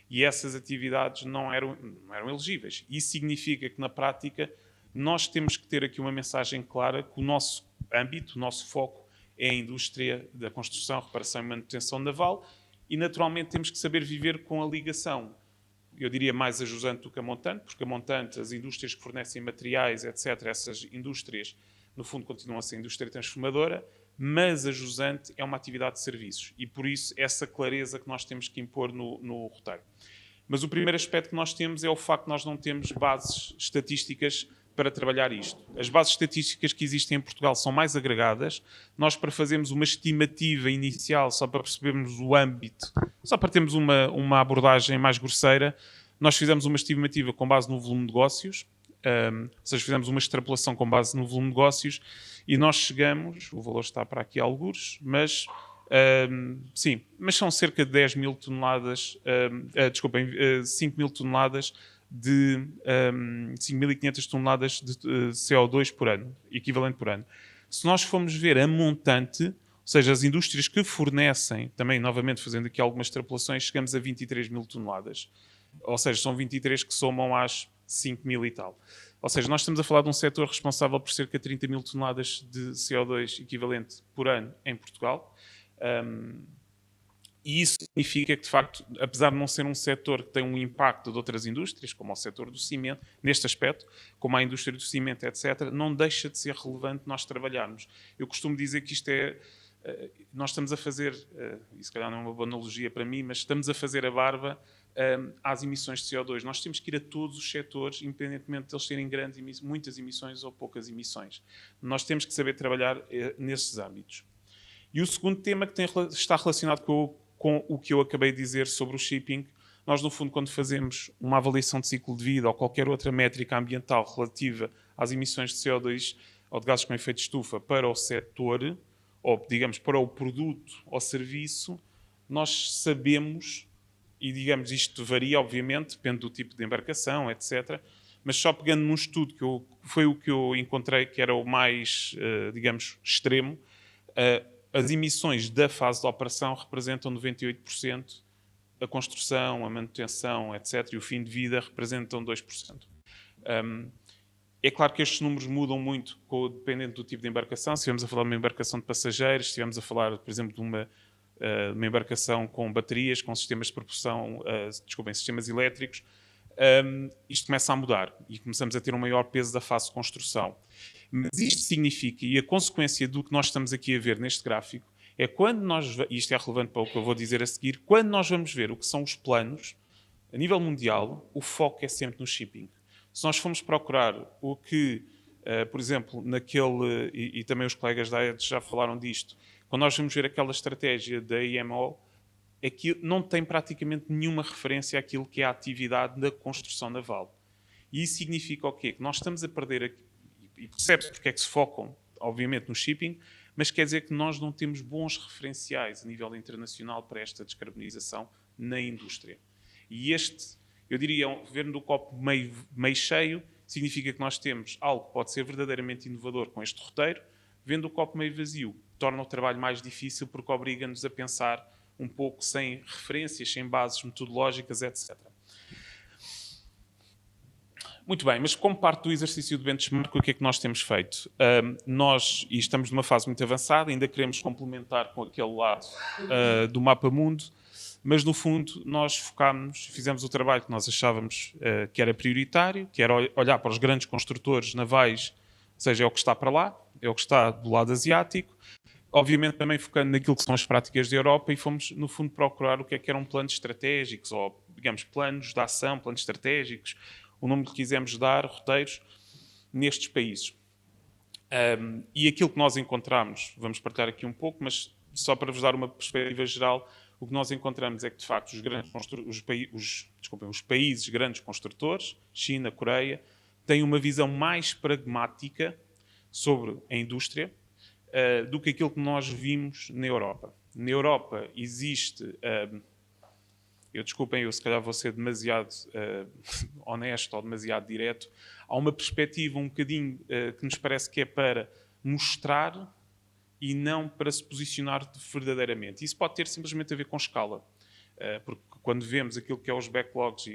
E essas atividades não eram elegíveis. Isso significa que, na prática, nós temos que ter aqui uma mensagem clara que o nosso âmbito, o nosso foco, é a indústria da construção, reparação e manutenção naval, e naturalmente temos que saber viver com a ligação, eu diria mais a jusante do que a montante, porque a montante, as indústrias que fornecem materiais, etc., essas indústrias, no fundo, continuam a ser indústria transformadora, mas a jusante é uma atividade de serviços, e por isso essa clareza que nós temos que impor no roteiro. Mas o primeiro aspecto que nós temos é o facto de nós não termos bases estatísticas para trabalhar isto. As bases estatísticas que existem em Portugal são mais agregadas. Nós, para fazermos uma estimativa inicial, só para percebermos o âmbito, só para termos uma abordagem mais grosseira, nós fizemos uma estimativa com base no volume de negócios, ou seja, fizemos uma extrapolação com base no volume de negócios e nós chegamos, o valor está para aqui algures, mas sim, mas são cerca de 10 mil toneladas, 5 mil toneladas de 5.500 toneladas de CO2 por ano, equivalente por ano. Se nós formos ver a montante, ou seja, as indústrias que fornecem, também novamente fazendo aqui algumas extrapolações, chegamos a 23 mil toneladas. Ou seja, são 23 que somam às 5 mil e tal. Ou seja, nós estamos a falar de um setor responsável por cerca de 30 mil toneladas de CO2 equivalente por ano em Portugal. E isso significa que, de facto, apesar de não ser um setor que tem um impacto de outras indústrias, como o setor do cimento, neste aspecto, como a indústria do cimento, etc., não deixa de ser relevante nós trabalharmos. Eu costumo dizer que isto é... Nós estamos a fazer, e se calhar não é uma boa analogia para mim, mas estamos a fazer a barba às emissões de CO2. Nós temos que ir a todos os setores, independentemente de eles terem muitas emissões ou poucas emissões. Nós temos que saber trabalhar nesses âmbitos. E o segundo tema que está relacionado com o que eu acabei de dizer sobre o shipping, nós, no fundo, quando fazemos uma avaliação de ciclo de vida ou qualquer outra métrica ambiental relativa às emissões de CO2 ou de gases com efeito de estufa para o setor, ou, digamos, para o produto ou serviço, nós sabemos, e, digamos, isto varia, obviamente, depende do tipo de embarcação, etc., mas só pegando num estudo que foi o que eu encontrei que era o mais, digamos, extremo, as emissões da fase de operação representam 98%, a construção, a manutenção, etc., e o fim de vida representam 2%. É claro que estes números mudam muito dependendo do tipo de embarcação. Se estivermos a falar de uma embarcação de passageiros, se estivermos a falar, por exemplo, de uma embarcação com baterias, com sistemas de propulsão, sistemas elétricos, isto começa a mudar e começamos a ter um maior peso da fase de construção. Mas isto significa, e a consequência do que nós estamos aqui a ver neste gráfico, é quando nós, e isto é relevante para o que eu vou dizer a seguir, quando nós vamos ver o que são os planos, a nível mundial, o foco é sempre no shipping. Se nós formos procurar o que, por exemplo, naquele, e também os colegas da AEDS já falaram disto, quando nós vamos ver aquela estratégia da IMO, é que não tem praticamente nenhuma referência àquilo que é a atividade da construção naval. E isso significa o quê? Que nós estamos a perder, e percebe-se porque é que se focam, obviamente, no shipping, mas quer dizer que nós não temos bons referenciais a nível internacional para esta descarbonização na indústria. E eu diria, vendo o copo meio cheio, significa que nós temos algo que pode ser verdadeiramente inovador com este roteiro. Vendo o copo meio vazio, torna o trabalho mais difícil porque obriga-nos a pensar um pouco sem referências, sem bases metodológicas, etc. Muito bem, mas como parte do exercício de benchmark, o que é que nós temos feito? Nós, e estamos numa fase muito avançada, ainda queremos complementar com aquele lado do mapa mundo, mas no fundo nós fizemos o trabalho que nós achávamos que era prioritário, que era olhar para os grandes construtores navais, ou seja, é o que está para lá, é o que está do lado asiático, obviamente também focando naquilo que são as práticas da Europa, e fomos no fundo procurar o que eram planos estratégicos, ou digamos planos de ação, planos estratégicos, o nome que quisemos dar, roteiros, nestes países. E aquilo que nós encontramos, vamos partilhar aqui um pouco, mas só para vos dar uma perspectiva geral, o que nós encontramos é que, de facto, os países grandes construtores, China, Coreia, têm uma visão mais pragmática sobre a indústria do que aquilo que nós vimos na Europa. Na Europa existe... Desculpem, eu se calhar vou ser demasiado honesto ou demasiado direto. Há uma perspectiva um bocadinho que nos parece que é para mostrar e não para se posicionar verdadeiramente. Isso pode ter simplesmente a ver com escala. Porque quando vemos aquilo que é os backlogs,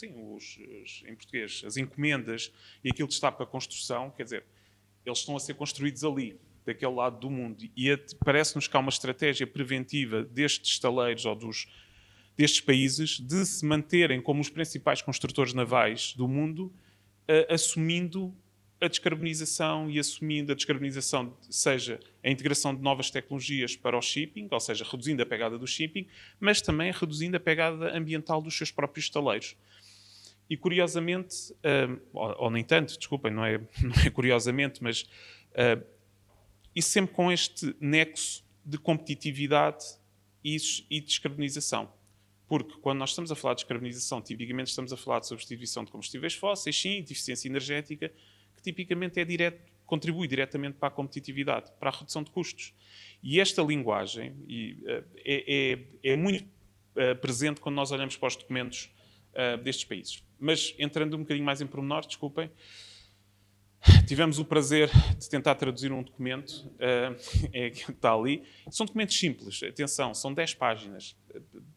em português, as encomendas e aquilo que está para construção, quer dizer, eles estão a ser construídos ali. daquele lado do mundo. E parece-nos que há uma estratégia preventiva destes estaleiros ou destes países de se manterem como os principais construtores navais do mundo, assumindo a descarbonização e assumindo a descarbonização, seja a integração de novas tecnologias para o shipping, ou seja, reduzindo a pegada do shipping, mas também reduzindo a pegada ambiental dos seus próprios estaleiros. E curiosamente, ou nem tanto, desculpem, não é curiosamente, mas isso sempre com este nexo de competitividade e descarbonização. Porque quando nós estamos a falar de descarbonização, tipicamente estamos a falar de substituição de combustíveis fósseis, sim, de eficiência energética, que tipicamente contribui diretamente para a competitividade, para a redução de custos. E esta linguagem é muito presente quando nós olhamos para os documentos destes países. Mas, entrando um bocadinho mais em pormenor, desculpem, tivemos o prazer de tentar traduzir um documento que está ali. São documentos simples, atenção, são 10 páginas.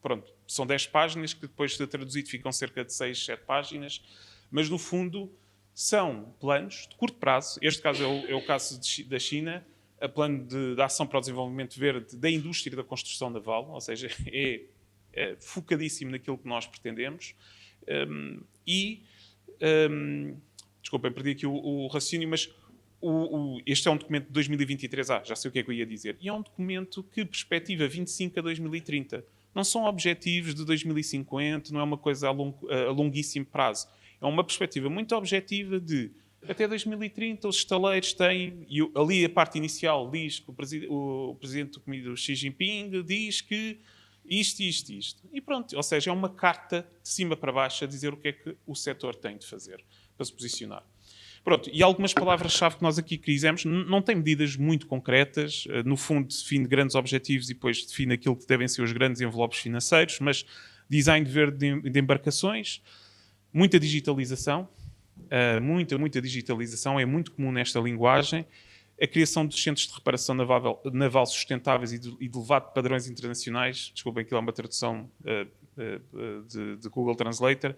Pronto, são 10 páginas que depois de traduzido ficam cerca de 6, 7 páginas, mas no fundo são planos de curto prazo. Este caso é o caso da China, a plano de ação para o desenvolvimento verde da indústria da construção naval, ou seja, é focadíssimo naquilo que nós pretendemos. Desculpem, perdi aqui o raciocínio, mas este é um documento de 2023. Já sei o que é que eu ia dizer. E é um documento que perspectiva 25 a 2030. Não são objetivos de 2050, não é uma coisa a longuíssimo prazo. É uma perspectiva muito objetiva de até 2030 os estaleiros têm, e ali a parte inicial diz que o presidente do Xi Jinping diz que isto. E pronto, ou seja, é uma carta de cima para baixo a dizer o que é que o setor tem de fazer para se posicionar. Pronto, e algumas palavras-chave que nós aqui quisemos, não tem medidas muito concretas, no fundo define grandes objetivos e depois define aquilo que devem ser os grandes envelopes financeiros, mas design verde de embarcações, muita digitalização, muita digitalização, é muito comum nesta linguagem, a criação de centros de reparação naval sustentáveis e de elevado padrões internacionais, desculpem que é uma tradução de Google Translator,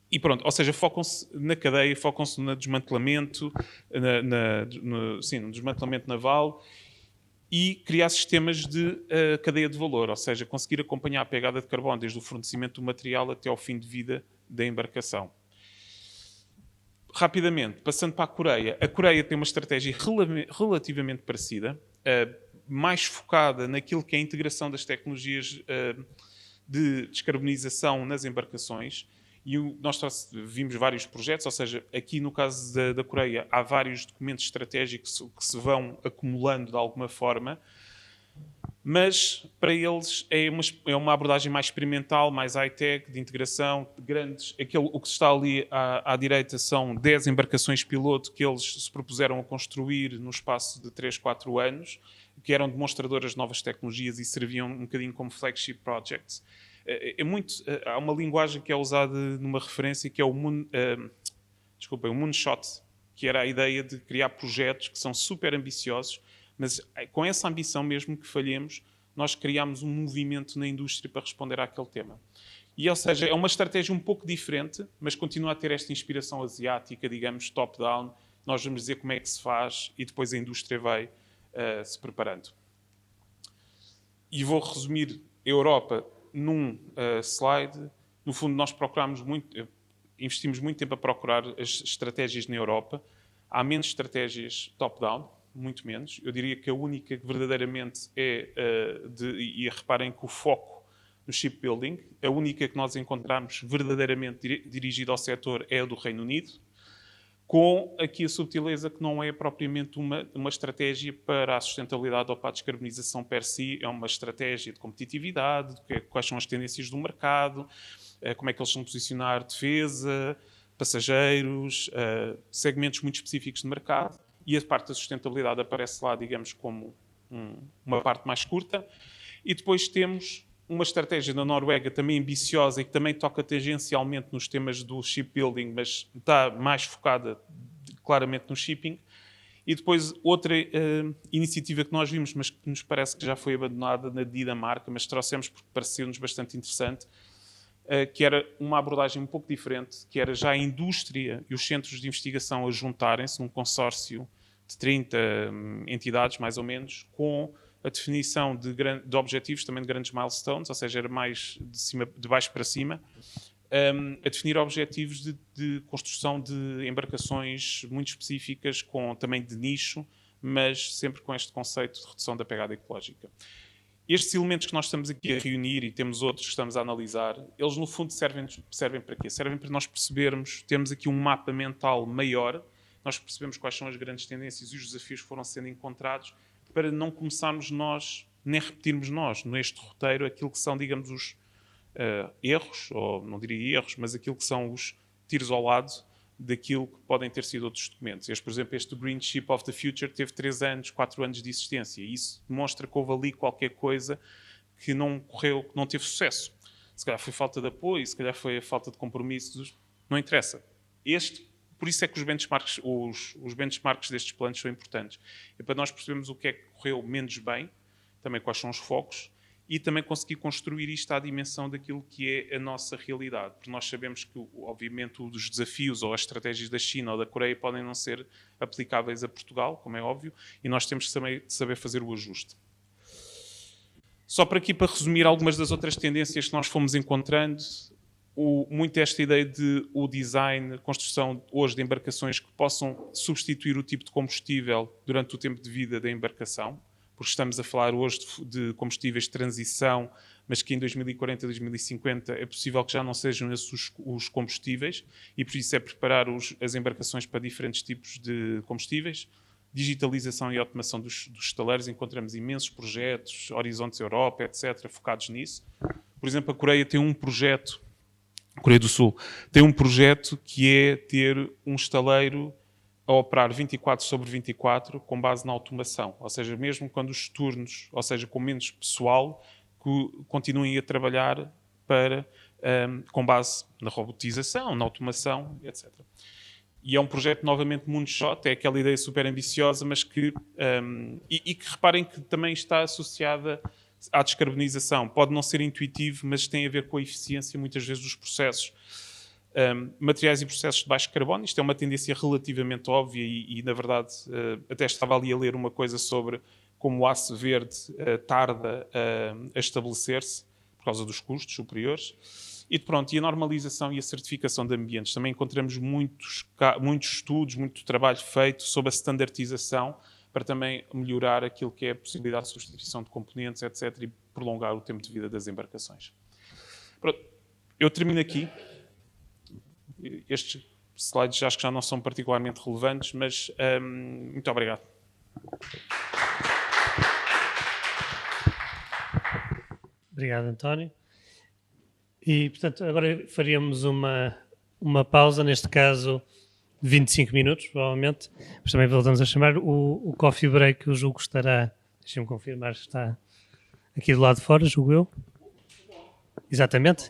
e pronto, ou seja, focam-se na cadeia, focam-se no desmantelamento, no desmantelamento naval e criar sistemas de cadeia de valor, ou seja, conseguir acompanhar a pegada de carbono desde o fornecimento do material até ao fim de vida da embarcação. Rapidamente, passando para a Coreia tem uma estratégia relativamente parecida, mais focada naquilo que é a integração das tecnologias de descarbonização nas embarcações. E nós vimos vários projetos, ou seja, aqui no caso da Coreia há vários documentos estratégicos que se vão acumulando de alguma forma, mas para eles é uma abordagem mais experimental, mais high-tech, de integração, grandes. O que está ali à direita são 10 embarcações piloto que eles se propuseram a construir no espaço de 3, 4 anos, que eram demonstradoras de novas tecnologias e serviam um bocadinho como flagship projects. Há uma linguagem que é usada numa referência que é o moonshot, que era a ideia de criar projetos que são super ambiciosos, mas com essa ambição mesmo que falhemos, nós criámos um movimento na indústria para responder àquele tema. E, ou seja, é uma estratégia um pouco diferente, mas continua a ter esta inspiração asiática, digamos, top-down. Nós vamos dizer como é que se faz e depois a indústria vai se preparando. E vou resumir a Europa num slide. No fundo, nós investimos muito tempo a procurar as estratégias na Europa. Há menos estratégias top-down, muito menos. Eu diria que a única que verdadeiramente e reparem que o foco no shipbuilding, a única que nós encontramos verdadeiramente dirigida ao setor é a do Reino Unido, com aqui a subtileza que não é propriamente uma estratégia para a sustentabilidade ou para a descarbonização per si, é uma estratégia de competitividade, quais são as tendências do mercado, como é que eles vão posicionar defesa, passageiros, segmentos muito específicos de mercado, e a parte da sustentabilidade aparece lá, digamos, como uma parte mais curta. E depois temos uma estratégia da Noruega também ambiciosa e que também toca tangencialmente nos temas do shipbuilding, mas está mais focada claramente no shipping. E depois outra iniciativa que nós vimos, mas que nos parece que já foi abandonada na Dinamarca, mas trouxemos porque pareceu-nos bastante interessante, que era uma abordagem um pouco diferente, que era já a indústria e os centros de investigação a juntarem-se num consórcio de 30 entidades, mais ou menos, com a definição de objetivos, também de grandes milestones, ou seja, era mais de baixo para cima, a definir objetivos de construção de embarcações muito específicas, também de nicho, mas sempre com este conceito de redução da pegada ecológica. Estes elementos que nós estamos aqui a reunir e temos outros que estamos a analisar, eles no fundo servem para quê? Servem para nós percebermos, termos aqui um mapa mental maior, nós percebemos quais são as grandes tendências e os desafios que foram sendo encontrados, para não começarmos nós, nem repetirmos nós, neste roteiro, aquilo que são, digamos, os erros, ou não diria erros, mas aquilo que são os tiros ao lado daquilo que podem ter sido outros documentos. Por exemplo, este Green Ship of the Future teve 3 anos, 4 anos de existência. E isso demonstra que houve ali qualquer coisa que não correu, que não teve sucesso. Se calhar foi falta de apoio, se calhar foi a falta de compromissos, não interessa. Por isso é que os benchmarks destes planos são importantes. É para nós percebermos o que é que correu menos bem, também quais são os focos, e também conseguir construir isto à dimensão daquilo que é a nossa realidade. Porque nós sabemos que, obviamente, os desafios ou as estratégias da China ou da Coreia podem não ser aplicáveis a Portugal, como é óbvio, e nós temos que saber fazer o ajuste. Só para resumir algumas das outras tendências que nós fomos encontrando, muito esta ideia de o design, a construção hoje de embarcações que possam substituir o tipo de combustível durante o tempo de vida da embarcação, porque estamos a falar hoje de combustíveis de transição, mas que em 2040, 2050 é possível que já não sejam esses os combustíveis, e por isso é preparar as embarcações para diferentes tipos de combustíveis. Digitalização e automação dos estaleiros, encontramos imensos projetos, Horizontes Europa, etc., focados nisso. Por exemplo, a Coreia tem um projeto, a Coreia do Sul, tem um projeto que é ter um estaleiro a operar 24/24 com base na automação. Ou seja, mesmo quando os turnos, ou seja, com menos pessoal, que continuem a trabalhar com base na robotização, na automação, etc. E é um projeto, novamente, moonshot, é aquela ideia super ambiciosa, mas que reparem que também está associada à descarbonização. Pode não ser intuitivo, mas tem a ver com a eficiência, muitas vezes, dos processos. Materiais e processos de baixo carbono, isto é uma tendência relativamente óbvia e na verdade, até estava ali a ler uma coisa sobre como o aço verde tarda a estabelecer-se por causa dos custos superiores. E a normalização e a certificação de ambientes. Também encontramos muitos estudos, muito trabalho feito sobre a standardização para também melhorar aquilo que é a possibilidade de substituição de componentes, etc., e prolongar o tempo de vida das embarcações. Pronto, eu termino aqui. Estes slides acho que já não são particularmente relevantes, mas muito obrigado. Obrigado, António. E, portanto, agora faríamos uma pausa, neste caso 25 minutos, provavelmente, mas também voltamos a chamar o coffee break, o julgo estará, deixem-me confirmar, está aqui do lado de fora, julgo eu. Exatamente.